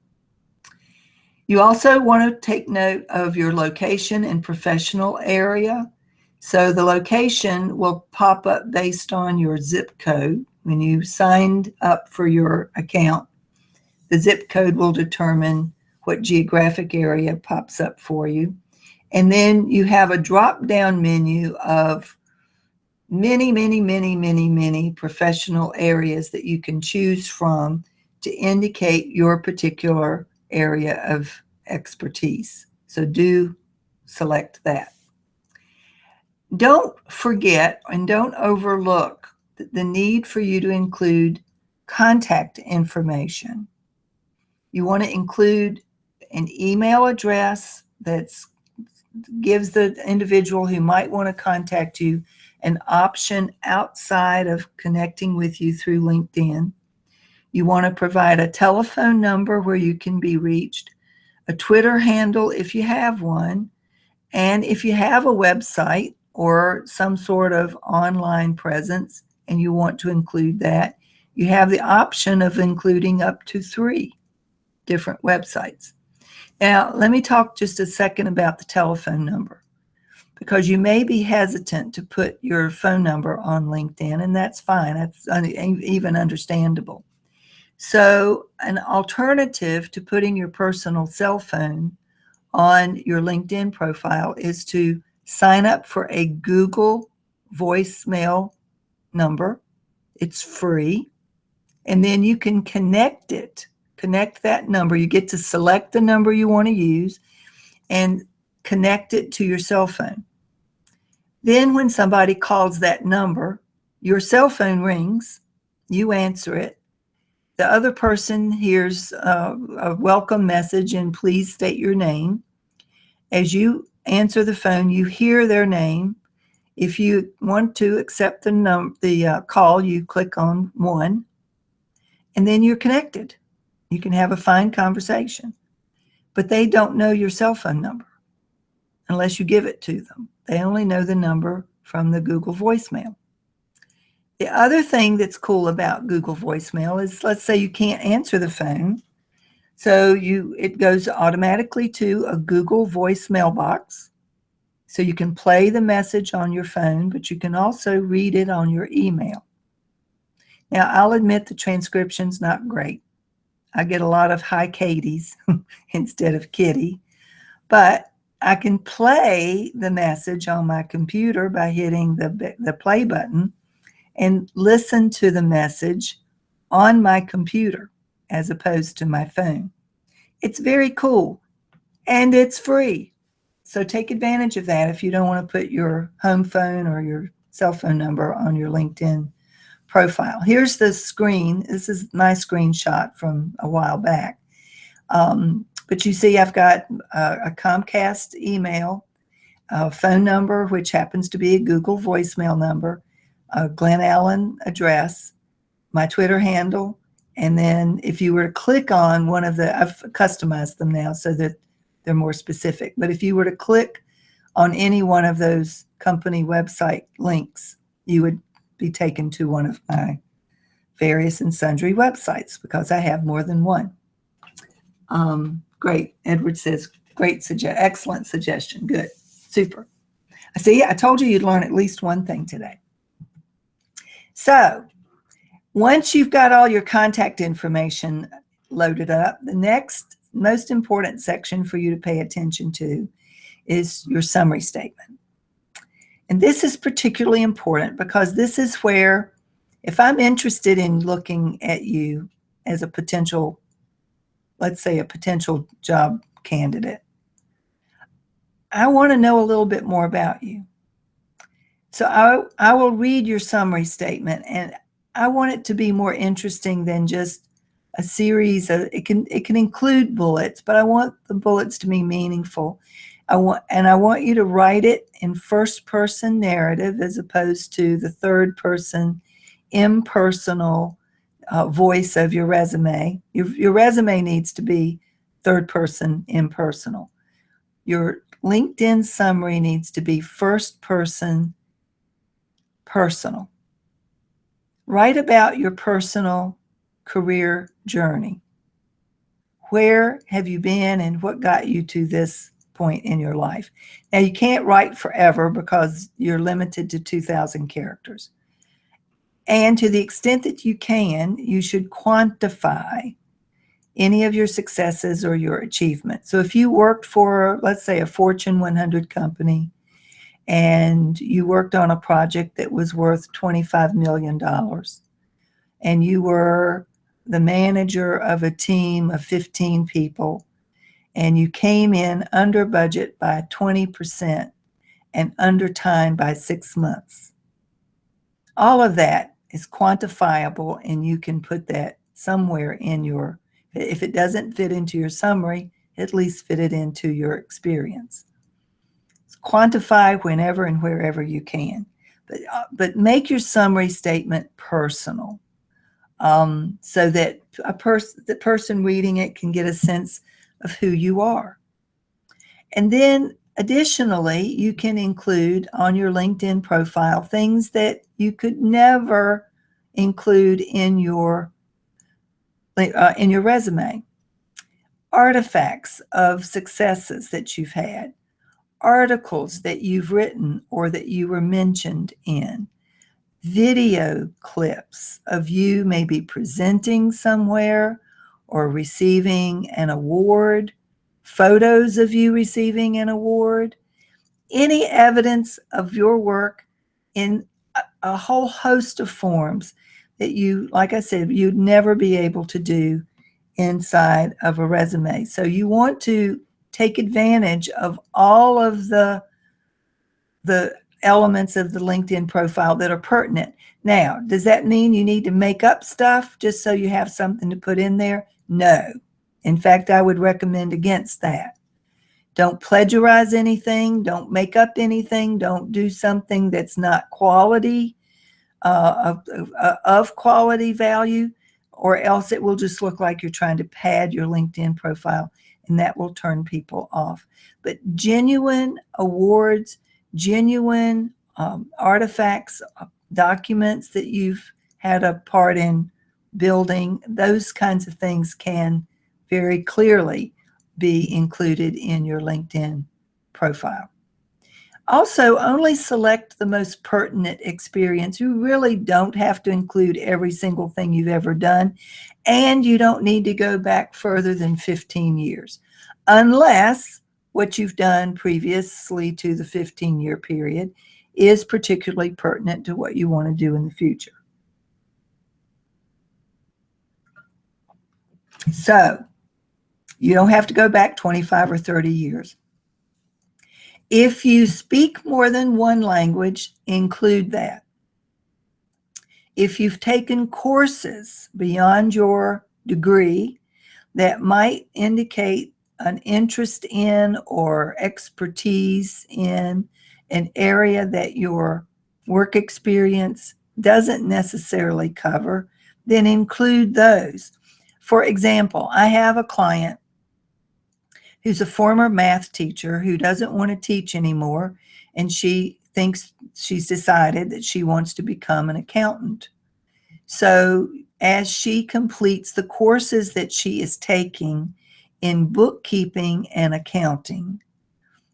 You also want to take note of your location and professional area. So the location will pop up based on your zip code. When you signed up for your account, the zip code will determine what geographic area pops up for you. And then you have a drop-down menu of many, many, many, many, many professional areas that you can choose from to indicate your particular area of expertise. So do select that. Don't forget and don't overlook the need for you to include contact information. You want to include an email address that gives the individual who might want to contact you an option outside of connecting with you through LinkedIn. You want to provide a telephone number where you can be reached, a Twitter handle if you have one, and if you have a website or some sort of online presence and you want to include that, you have the option of including up to 3 different websites. Now, let me talk just a second about the telephone number, because you may be hesitant to put your phone number on LinkedIn, and that's fine. That's even understandable. So an alternative to putting your personal cell phone on your LinkedIn profile is to sign up for a Google voicemail number. It's free. And then you can connect that number. You get to select the number you want to use and connect it to your cell phone. Then when somebody calls that number, your cell phone rings, you answer it. The other person hears a welcome message and please state your name. As you answer the phone, you hear their name. If you want to accept the call, you click on 1, and then you're connected. You can have a fine conversation, but they don't know your cell phone number unless you give it to them. They only know the number from the Google voicemail. The other thing that's cool about Google voicemail is, let's say you can't answer the phone. So it goes automatically to a Google voicemail box. So you can play the message on your phone, but you can also read it on your email. Now, I'll admit the transcription's not great. I get a lot of hi Katie's instead of Kitty, but I can play the message on my computer by hitting the play button and listen to the message on my computer as opposed to my phone. It's very cool, and it's free. So take advantage of that if you don't want to put your home phone or your cell phone number on your LinkedIn profile. Here's the screen. This is my screenshot from a while back. But you see I've got a Comcast email, a phone number, which happens to be a Google voicemail number, a Glen Allen address, my Twitter handle, and then if you were to click on one of I've customized them now so that they're more specific, but if you were to click on any one of those company website links, you would be taken to one of my various and sundry websites because I have more than one. Great. Edward says, excellent suggestion. Good. Super. I see. I told you you'd learn at least one thing today. So once you've got all your contact information loaded up, the next most important section for you to pay attention to is your summary statement. And this is particularly important because this is where, if I'm interested in looking at you as a potential, let's say a potential job candidate, I want to know a little bit more about you. So I will read your summary statement, and I want it to be more interesting than just a series of, it can include bullets, but I want the bullets to be meaningful. I want you to write it in first person narrative as opposed to the third person impersonal voice of your resume. Your resume needs to be third person impersonal. Your LinkedIn summary needs to be first person personal. Write about your personal career journey. Where have you been and what got you to this point in your life? Now, you can't write forever because you're limited to 2,000 characters. And to the extent that you can, you should quantify any of your successes or your achievements. So if you worked for, let's say, a Fortune 100 company and you worked on a project that was worth $25 million, and you were the manager of a team of 15 people, and you came in under budget by 20% and under time by 6 months. All of that is quantifiable, and you can put that somewhere in your, if it doesn't fit into your summary, at least fit it into your experience. Quantify whenever and wherever you can, but make your summary statement personal, so that the person reading it can get a sense of who you are. And then additionally, you can include on your LinkedIn profile things that you could never include in your resume. Artifacts of successes that you've had, articles that you've written or that you were mentioned in, video clips of you maybe presenting somewhere or receiving an award, photos of you receiving an award, any evidence of your work in a whole host of forms that you, like I said, you'd never be able to do inside of a resume. So you want to take advantage of all of the elements of the LinkedIn profile that are pertinent. Now, does that mean you need to make up stuff just so you have something to put in there? No. In fact, I would recommend against that. Don't plagiarize anything. Don't make up anything. Don't do something that's not quality, of quality value, or else it will just look like you're trying to pad your LinkedIn profile, and that will turn people off. But genuine awards, genuine artifacts, documents that you've had a part in building, those kinds of things can very clearly be included in your LinkedIn profile. Also, only select the most pertinent experience. You really don't have to include every single thing you've ever done, and you don't need to go back further than 15 years, unless what you've done previously to the 15-year period is particularly pertinent to what you want to do in the future. So, you don't have to go back 25 or 30 years. If you speak more than one language, include that. If you've taken courses beyond your degree that might indicate an interest in or expertise in an area that your work experience doesn't necessarily cover, then include those. For example, I have a client who's a former math teacher who doesn't want to teach anymore, and she thinks she's decided that she wants to become an accountant. So as she completes the courses that she is taking in bookkeeping and accounting,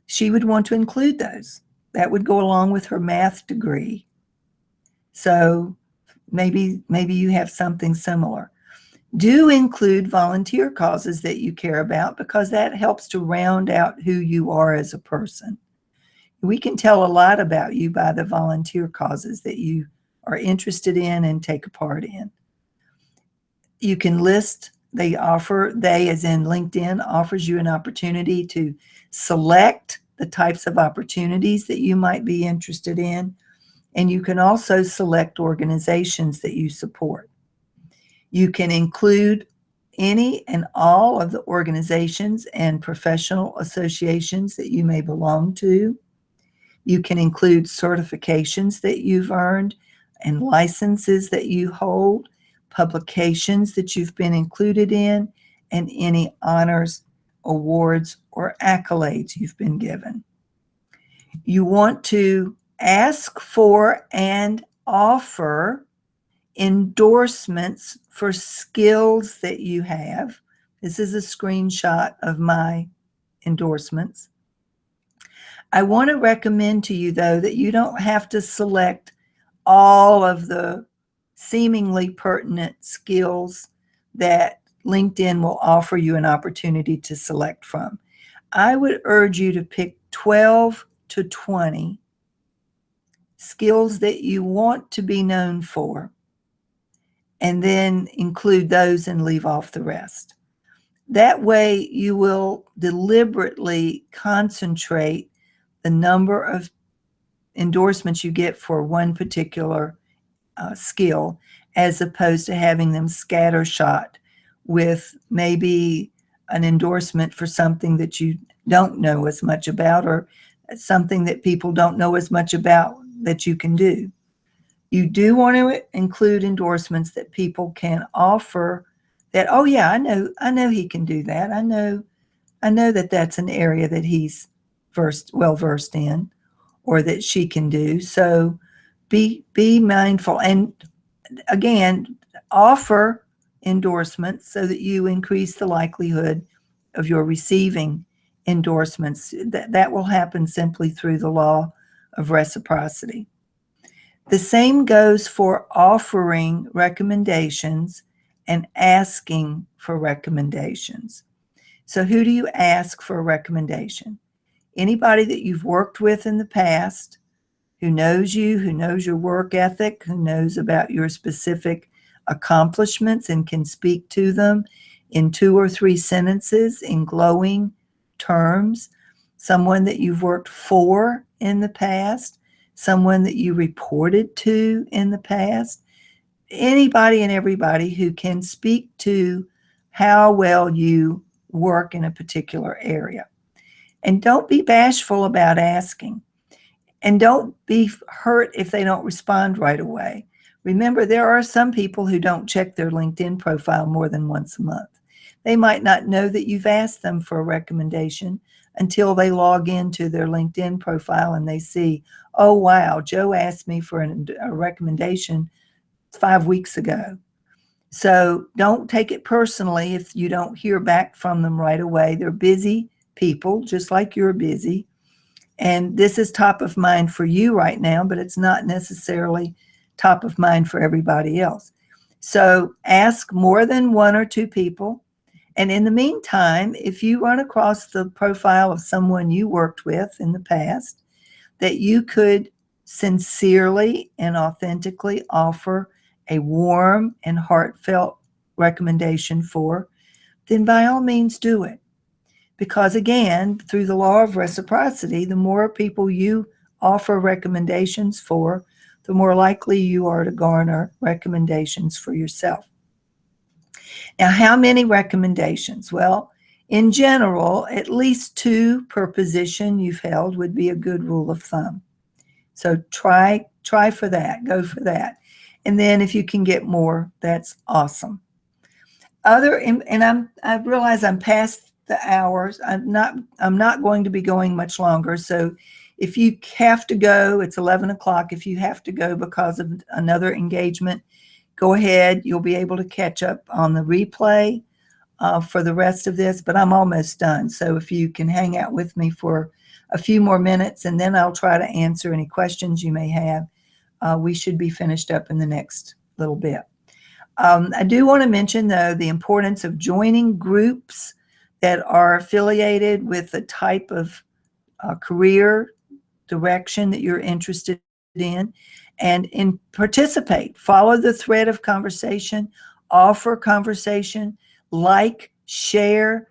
she would want to include those. That would go along with her math degree. So maybe you have something similar. Do include volunteer causes that you care about, because that helps to round out who you are as a person. We can tell a lot about you by the volunteer causes that you are interested in and take a part in. You can list, they as in LinkedIn offers you an opportunity to select the types of opportunities that you might be interested in, and you can also select organizations that you support. You can include any and all of the organizations and professional associations that you may belong to. You can include certifications that you've earned and licenses that you hold, publications that you've been included in, and any honors, awards, or accolades you've been given. You want to ask for and offer endorsements for skills that you have. This is a screenshot of my endorsements. I want to recommend to you, though, that you don't have to select all of the seemingly pertinent skills that LinkedIn will offer you an opportunity to select from. I would urge you to pick 12 to 20 skills that you want to be known for, and then include those and leave off the rest. That way you will deliberately concentrate the number of endorsements you get for one particular skill, as opposed to having them scattershot with maybe an endorsement for something that you don't know as much about, or something that people don't know as much about that you can do. You do want to include endorsements that people can offer that, oh yeah, I know he can do that. I know that that's an area that he's well versed in, or that she can do. So be mindful, and again, offer endorsements so that you increase the likelihood of your receiving endorsements. That will happen simply through the law of reciprocity. The same goes for offering recommendations and asking for recommendations. So who do you ask for a recommendation? Anybody that you've worked with in the past, who knows you, who knows your work ethic, who knows about your specific accomplishments and can speak to them in 2 or 3 sentences in glowing terms. Someone that you've worked for in the past, someone that you reported to in the past. Anybody and everybody who can speak to how well you work in a particular area. And don't be bashful about asking. And don't be hurt if they don't respond right away. Remember, there are some people who don't check their LinkedIn profile more than once a month. They might not know that you've asked them for a recommendation until they log into their LinkedIn profile and they see, oh, wow, Joe asked me for a recommendation 5 weeks ago. So don't take it personally if you don't hear back from them right away. They're busy people, just like you're busy. And this is top of mind for you right now, but it's not necessarily top of mind for everybody else. So ask more than 1 or 2 people. And in the meantime, if you run across the profile of someone you worked with in the past that you could sincerely and authentically offer a warm and heartfelt recommendation for, then by all means do it. Because again, through the law of reciprocity, the more people you offer recommendations for, the more likely you are to garner recommendations for yourself. Now, how many recommendations? Well, in general, at least 2 per position you've held would be a good rule of thumb. So try for that, go for that. And then if you can get more, that's awesome. I realize I'm past the hours. I'm not going to be going much longer. So if you have to go, it's 11 o'clock. If you have to go because of another engagement, go ahead. You'll be able to catch up on the replay for the rest of this, but I'm almost done. So if you can hang out with me for a few more minutes, and then I'll try to answer any questions you may have. We should be finished up in the next little bit. I do want to mention, though, the importance of joining groups that are affiliated with the type of career direction that you're interested in, and participate. Follow the thread of conversation, offer conversation, like, share,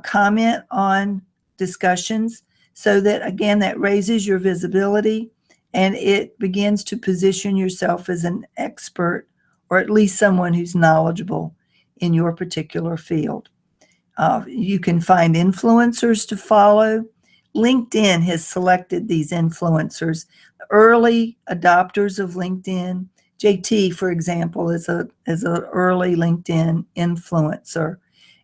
comment on discussions, so that, again, that raises your visibility and it begins to position yourself as an expert, or at least someone who's knowledgeable in your particular field. You can find influencers to follow. LinkedIn has selected these influencers, early adopters of LinkedIn. JT, for example, is an early LinkedIn influencer.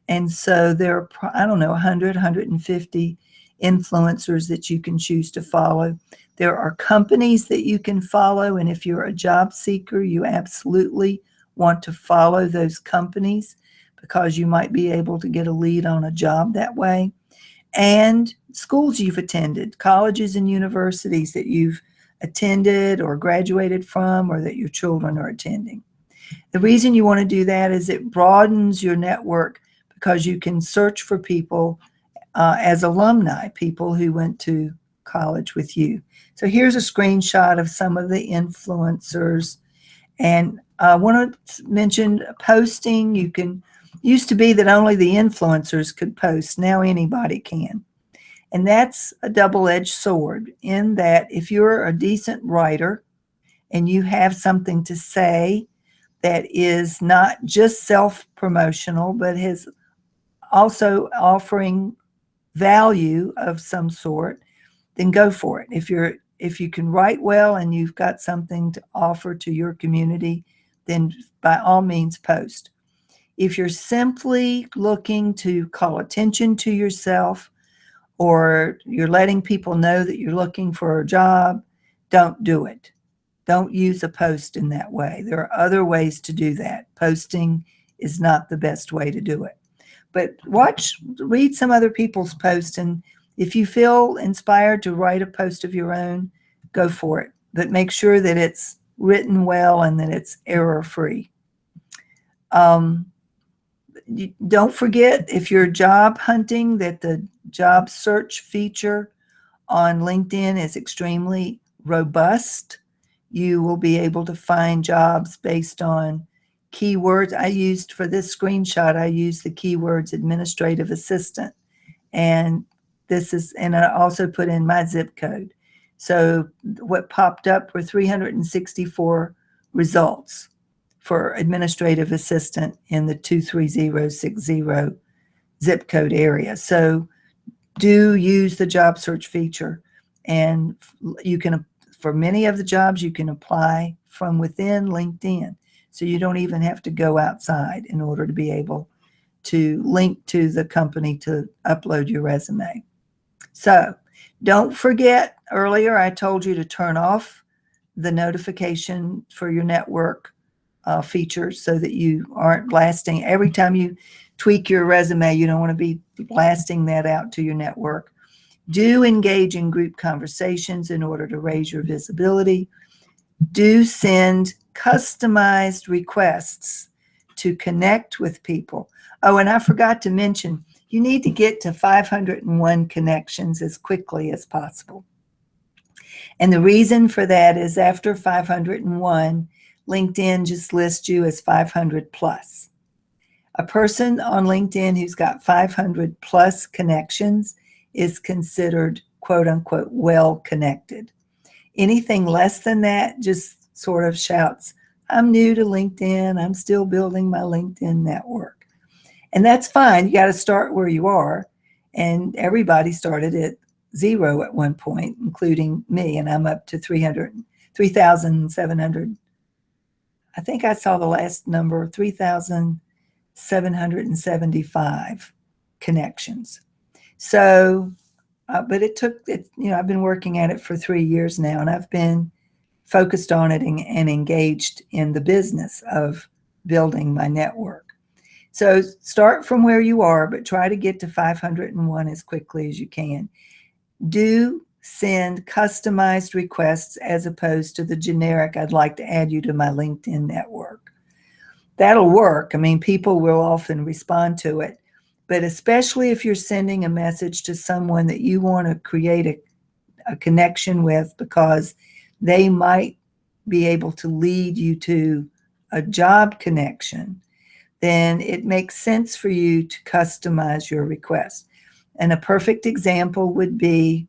And so there are, I don't know, 100, 150 influencers that you can choose to follow. There are companies that you can follow, and if you're a job seeker, you absolutely want to follow those companies because you might be able to get a lead on a job that way. And schools you've attended, colleges and universities that you've attended or graduated from, or that your children are attending. The reason you want to do that is it broadens your network, because you can search for people as alumni, people who went to college with you. So here's a screenshot of some of the influencers. And I want to mention posting. Used to be that only the influencers could post. Now anybody can. And that's a double-edged sword in that if you're a decent writer and you have something to say that is not just self-promotional, but is also offering value of some sort, then go for it. If you can write well and you've got something to offer to your community, then by all means post. If you're simply looking to call attention to yourself, or you're letting people know that you're looking for a job, don't do it. Don't use a post in that way. There are other ways to do that. Posting is not the best way to do it. But read some other people's posts, and if you feel inspired to write a post of your own, go for it. But make sure that it's written well and that it's error-free. Don't forget, if you're job hunting, that the job search feature on LinkedIn is extremely robust. You will be able to find jobs based on keywords. For this screenshot, I used the keywords administrative assistant. And I also put in my zip code. So what popped up were 364 results for administrative assistant in the 23060 zip code area. So do use the job search feature, and for many of the jobs, you can apply from within LinkedIn. So you don't even have to go outside in order to be able to link to the company to upload your resume. So don't forget, earlier I told you to turn off the notification for your network features so that you aren't blasting. Every time you tweak your resume, you don't want to be blasting that out to your network. Do engage in group conversations in order to raise your visibility. Do send customized requests to connect with people. Oh, and I forgot to mention, you need to get to 501 connections as quickly as possible. And the reason for that is after 501, LinkedIn just lists you as 500 plus. A person on LinkedIn who's got 500 plus connections is considered, quote unquote, well connected. Anything less than that just sort of shouts, I'm new to LinkedIn. I'm still building my LinkedIn network. And that's fine. You got to start where you are. And everybody started at 0 at one point, including me. And I'm up to 3,700. I think I saw the last number, 3,775 connections. So, but it took, I've been working at it for 3 years now, and I've been focused on it and engaged in the business of building my network. So start from where you are, but try to get to 501 as quickly as you can. Do send customized requests as opposed to the generic, I'd like to add you to my LinkedIn network. That'll work. I mean, people will often respond to it, but especially if you're sending a message to someone that you want to create a connection with because they might be able to lead you to a job connection, then it makes sense for you to customize your request. And a perfect example would be,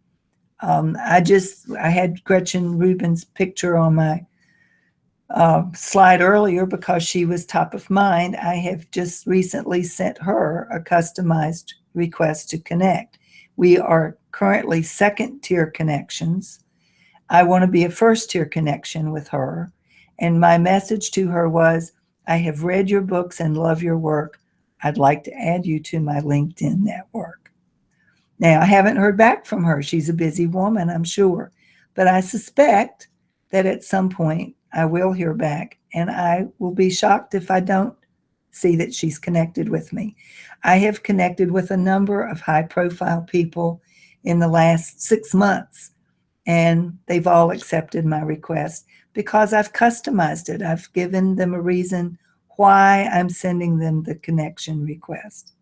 I had Gretchen Rubin's picture on my slide earlier because she was top of mind. I have just recently sent her a customized request to connect. We are currently second-tier connections. I want to be a first-tier connection with her. And my message to her was, I have read your books and love your work. I'd like to add you to my LinkedIn network. Now, I haven't heard back from her. She's a busy woman, I'm sure. But I suspect that at some point I will hear back, and I will be shocked if I don't see that she's connected with me. I have connected with a number of high-profile people in the last 6 months, and they've all accepted my request because I've customized it. I've given them a reason why I'm sending them the connection request.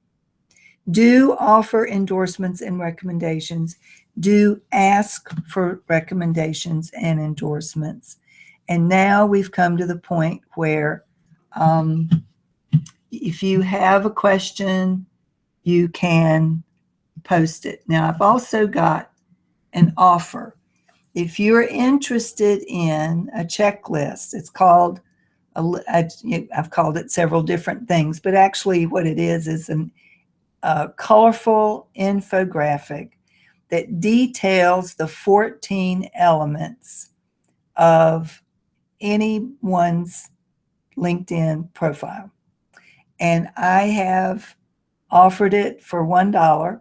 Do offer endorsements and recommendations. Do ask for recommendations and endorsements. And now we've come to the point where if you have a question, you can post it. Now, I've also got an offer. If you're interested in a checklist, it's called, I've called it several different things, but actually what it is a colorful infographic that details the 14 elements of anyone's LinkedIn profile. And I have offered it for $1.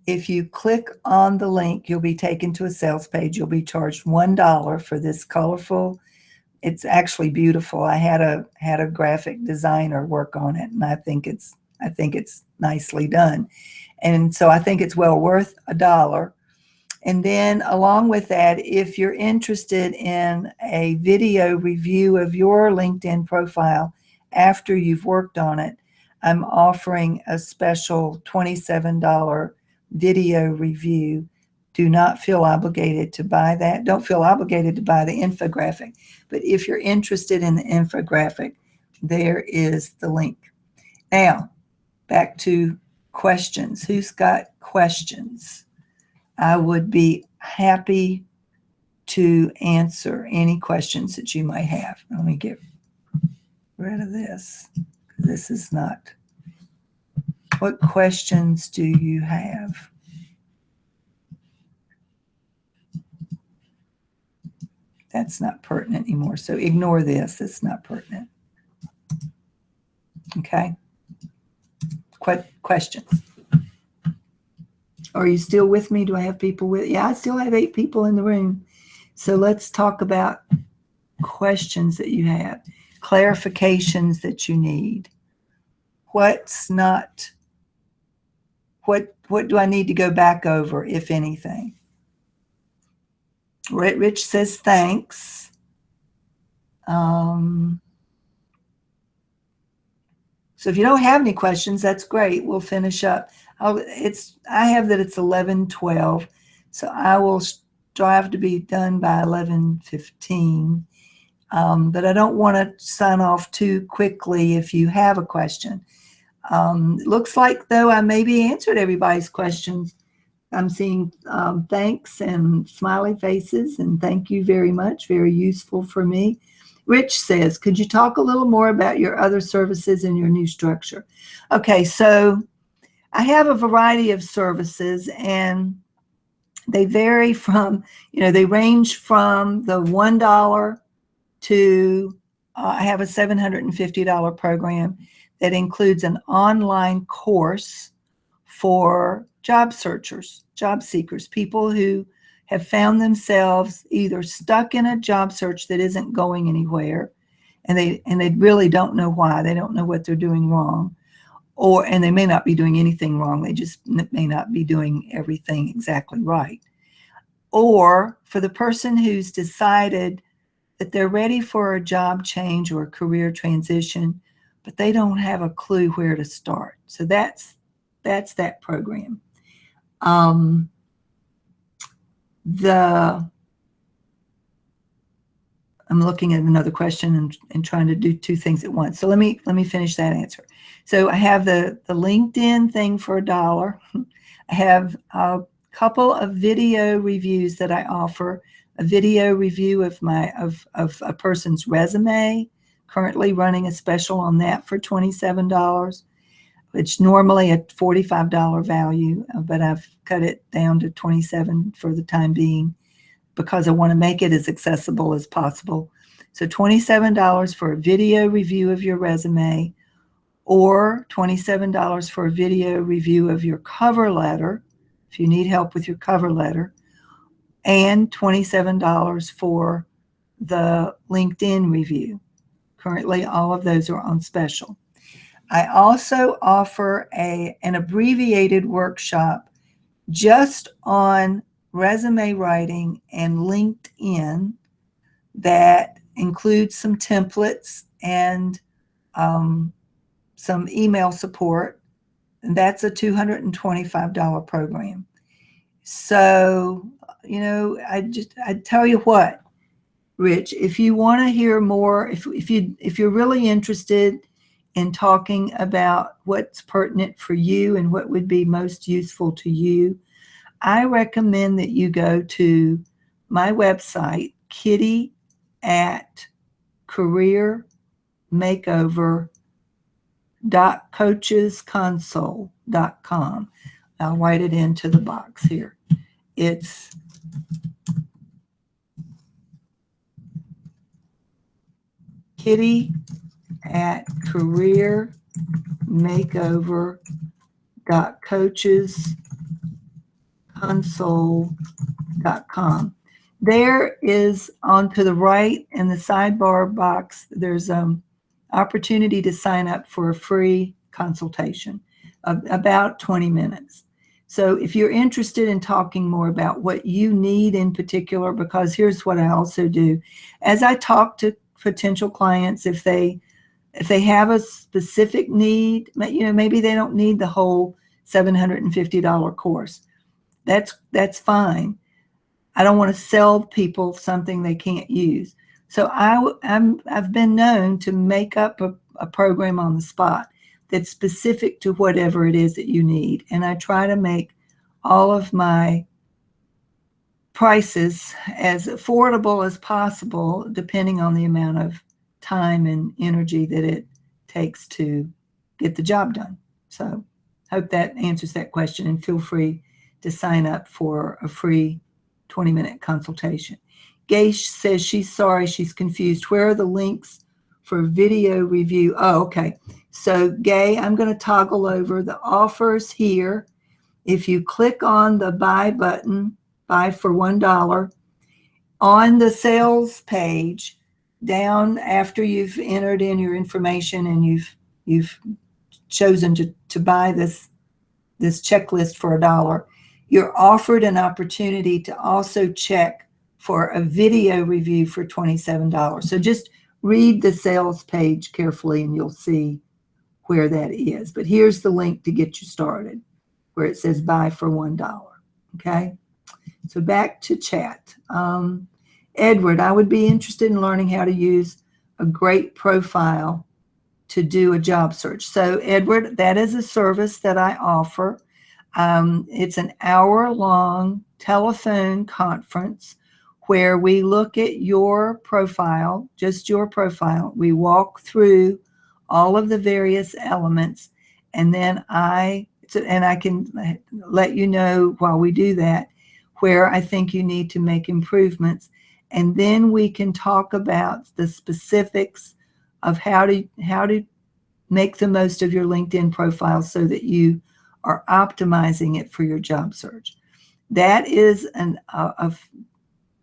If you click on the link, you'll be taken to a sales page. You'll be charged $1 for this colorful. It's actually beautiful. I had a graphic designer work on it, and I think it's nicely done. And so I think it's well worth $1. And then along with that, if you're interested in a video review of your LinkedIn profile after you've worked on it, I'm offering a special $27 video review. Do not feel obligated to buy that. Don't feel obligated to buy the infographic. But if you're interested in the infographic, there is the link. Now, back to questions. Who's got questions? I would be happy to answer any questions that you might have. Let me get rid of this. This is not. What questions do you have? That's not pertinent anymore. So ignore this. It's not pertinent. Okay. Questions? Are you still with me? Do I have people with? Yeah, I still have 8 people in the room. So let's talk about questions that you have, clarifications that you need. What's not, what do I need to go back over, if anything? Rich says thanks. So if you don't have any questions, that's great. We'll finish up. I have that it's 11:12, so I will strive to be done by 11:15. But I don't want to sign off too quickly if you have a question. Looks like, though, I maybe answered everybody's questions. I'm seeing thanks and smiley faces, and thank you very much. Very useful for me. Rich says, could you talk a little more about your other services in your new structure? Okay, so I have a variety of services, and they vary from, they range from the $1 to, I have a $750 program that includes an online course for job searchers, job seekers, people who have found themselves either stuck in a job search that isn't going anywhere, and they really don't know why. They don't know what they're doing wrong, and they may not be doing anything wrong. They just may not be doing everything exactly right. Or for the person who's decided that they're ready for a job change or a career transition, but they don't have a clue where to start. So that's that program. I'm looking at another question and trying to do 2 things at once. So let me finish that answer. So I have the LinkedIn thing for $1. I have a couple of video reviews that I offer. A video review of a person's resume. Currently running a special on that for $27. It's normally a $45 value, but I've cut it down to $27 for the time being because I want to make it as accessible as possible. So $27 for a video review of your resume, or $27 for a video review of your cover letter, if you need help with your cover letter, and $27 for the LinkedIn review. Currently, all of those are on special. I also offer an abbreviated workshop just on resume writing and LinkedIn that includes some templates and some email support That's a $225 program. So, you know, I tell you what, Rich, if you want to hear more, if you're really interested in talking about what's pertinent for you and what would be most useful to you, I recommend that you go to my website, Kitty at careermakeover.coachesconsole.com. I'll write it into the box here. It's Kitty at careermakeover.coachesconsole.com. There is on to the right in the sidebar box, there's opportunity to sign up for a free consultation of about 20 minutes. So if you're interested in talking more about what you need in particular, because here's what I also do. As I talk to potential clients, if they have a specific need, you know, maybe they don't need the whole $750 course. That's fine. I don't want to sell people something they can't use. So I've been known to make up a program on the spot that's specific to whatever it is that you need. And I try to make all of my prices as affordable as possible, depending on the amount of time and energy that it takes to get the job done. So hope that answers that question, and feel free to sign up for a free 20-minute consultation. Gay says she's sorry, she's confused. Where are the links for video review? Oh, okay. So Gay, I'm going to toggle over the offers here. If you click on the buy button, buy for $1, on the sales page, down after you've entered in your information and you've chosen to buy this checklist for $1, you're offered an opportunity to also check for a video review for $27. So just read the sales page carefully and you'll see where that is. But here's the link to get you started, where it says buy for $1. Okay, so back to chat. Edward, I would be interested in learning how to use a great profile to do a job search. So Edward, that is a service that I offer. It's an hour-long telephone conference where we look at your profile, just your profile. We walk through all of the various elements, and then I can let you know while we do that where I think you need to make improvements. And then we can talk about the specifics of how to make the most of your LinkedIn profile so that you are optimizing it for your job search. That is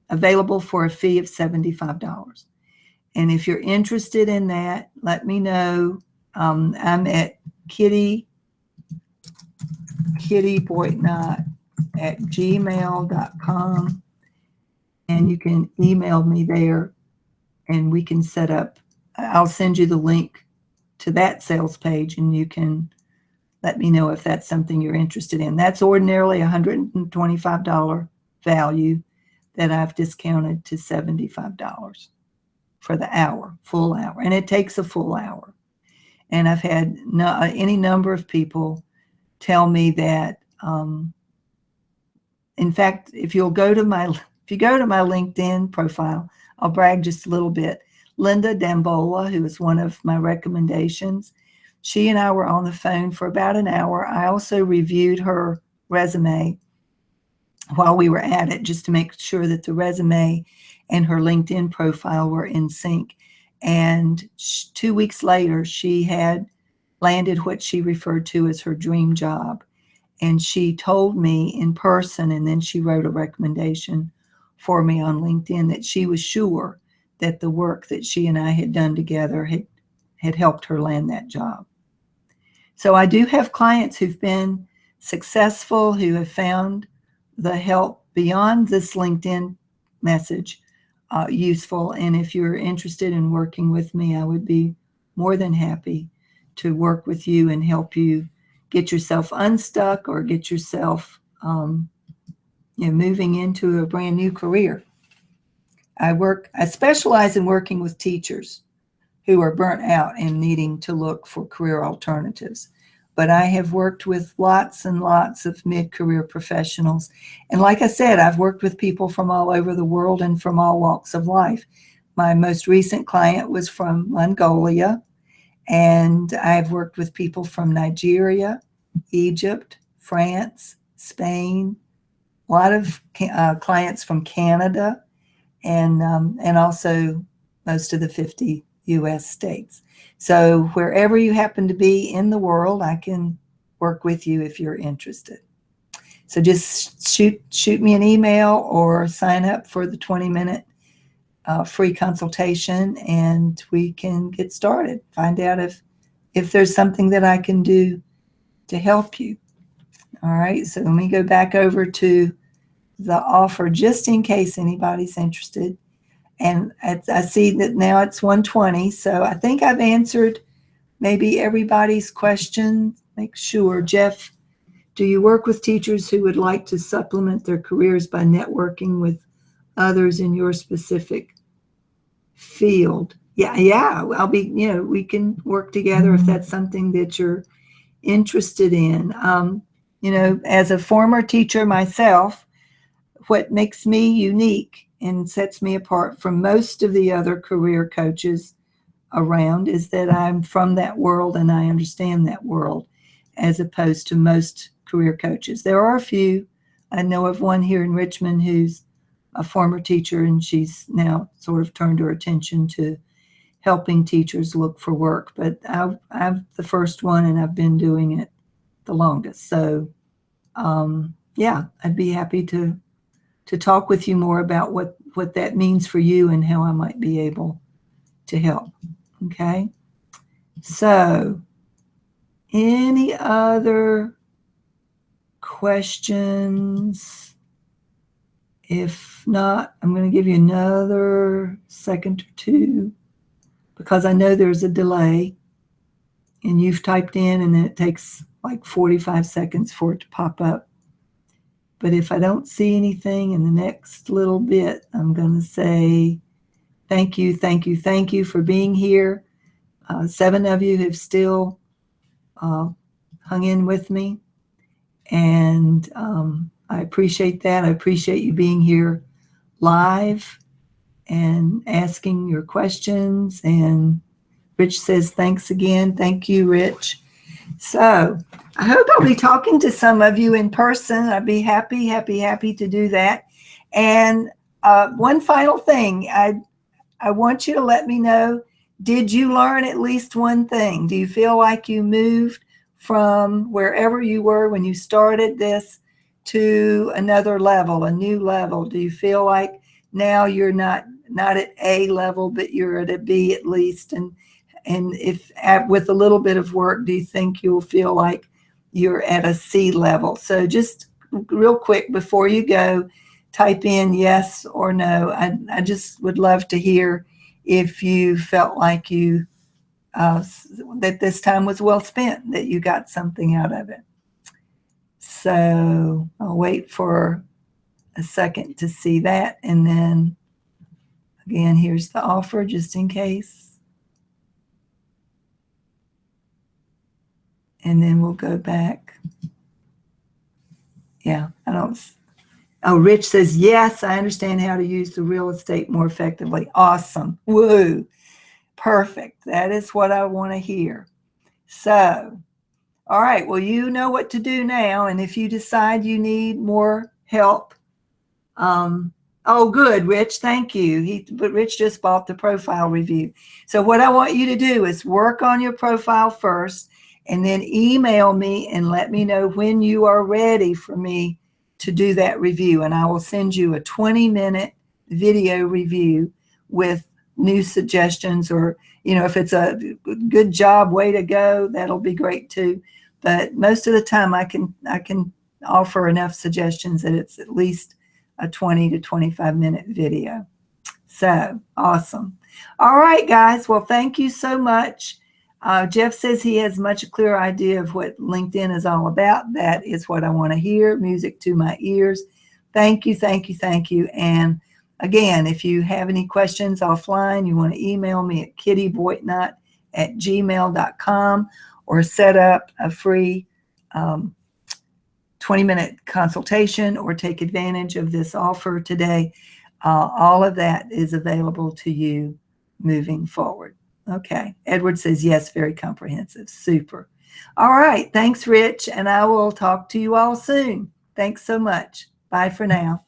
available for a fee of $75. And if you're interested in that, let me know. I'm at kittyboitnott@gmail.com, and you can email me there and we can set up. I'll send you the link to that sales page and you can let me know if that's something you're interested in. That's ordinarily $125 value that I've discounted to $75 for the hour, full hour. And it takes a full hour. And I've had any number of people tell me that, in fact, if you go to my LinkedIn profile, I'll brag just a little bit. Linda Dambola, who is one of my recommendations, she and I were on the phone for about an hour. I also reviewed her resume while we were at it, just to make sure that the resume and her LinkedIn profile were in sync. And 2 weeks later, she had landed what she referred to as her dream job. And she told me in person, and then she wrote a recommendation for me on LinkedIn, that she was sure that the work that she and I had done together had helped her land that job. So I do have clients who've been successful, who have found the help beyond this LinkedIn message useful. And if you're interested in working with me, I would be more than happy to work with you and help you get yourself unstuck or get yourself moving into a brand new career. I specialize in working with teachers who are burnt out and needing to look for career alternatives. But I have worked with lots and lots of mid-career professionals. And like I said, I've worked with people from all over the world and from all walks of life. My most recent client was from Mongolia, and I've worked with people from Nigeria, Egypt, France, Spain, a lot of clients from Canada, and also most of the 50 U.S. states. So wherever you happen to be in the world, I can work with you if you're interested. So just shoot me an email or sign up for the 20-minute free consultation, and we can get started. Find out if there's something that I can do to help you. All right, so let me go back over to the offer just in case anybody's interested. And I see that now it's 1:20, so I think I've answered maybe everybody's question. Make sure. Jeff, do you work with teachers who would like to supplement their careers by networking with others in your specific field? Yeah, I'll be, we can work together if that's something that you're interested in. As a former teacher myself, what makes me unique and sets me apart from most of the other career coaches around is that I'm from that world and I understand that world, as opposed to most career coaches. There are a few. I know of one here in Richmond who's a former teacher, and she's now sort of turned her attention to helping teachers look for work. But I'm the first one, and I've been doing it the longest. So, I'd be happy to talk with you more about what that means for you and how I might be able to help. Okay. So any other questions? If not, I'm going to give you another second or two because I know there's a delay and you've typed in and then it takes like 45 seconds for it to pop up. But if I don't see anything in the next little bit, I'm going to say thank you for being here. 7 of you have still hung in with me. And I appreciate that. I appreciate you being here live and asking your questions. And Rich says, thanks again. Thank you, Rich. So I hope I'll be talking to some of you in person. I'd be happy to do that. And one final thing, I want you to let me know, did you learn at least one thing? Do you feel like you moved from wherever you were when you started this to another level, a new level? Do you feel like now you're not at A level, but you're at a B at least? And if with a little bit of work, do you think you'll feel like you're at a C level? So just real quick before you go, type in yes or no. I just would love to hear if you felt like you that this time was well spent, that you got something out of it. So I'll wait for a second to see that. And then again, here's the offer just in case. And then we'll go back. Yeah, oh, Rich says, yes, I understand how to use the real estate more effectively. Awesome. Woo. Perfect. That is what I want to hear. So, all right. Well, you know what to do now. And if you decide you need more help, oh, good, Rich. Thank you. But Rich just bought the profile review. So what I want you to do is work on your profile first, and then email me and let me know when you are ready for me to do that review. And I will send you a 20-minute video review with new suggestions, or, if it's a good job, way to go, that'll be great too. But most of the time I can offer enough suggestions that it's at least a 20 to 25-minute video. So awesome. All right, guys. Well, thank you so much. Jeff says he has much clearer idea of what LinkedIn is all about. That is what I want to hear. Music to my ears. Thank you, thank you, thank you. And again, if you have any questions offline, you want to email me at kittyboitnott@gmail.com or set up a free 20-minute consultation or take advantage of this offer today. All of that is available to you moving forward. Okay. Edward says, yes, very comprehensive. Super. All right. Thanks, Rich. And I will talk to you all soon. Thanks so much. Bye for now.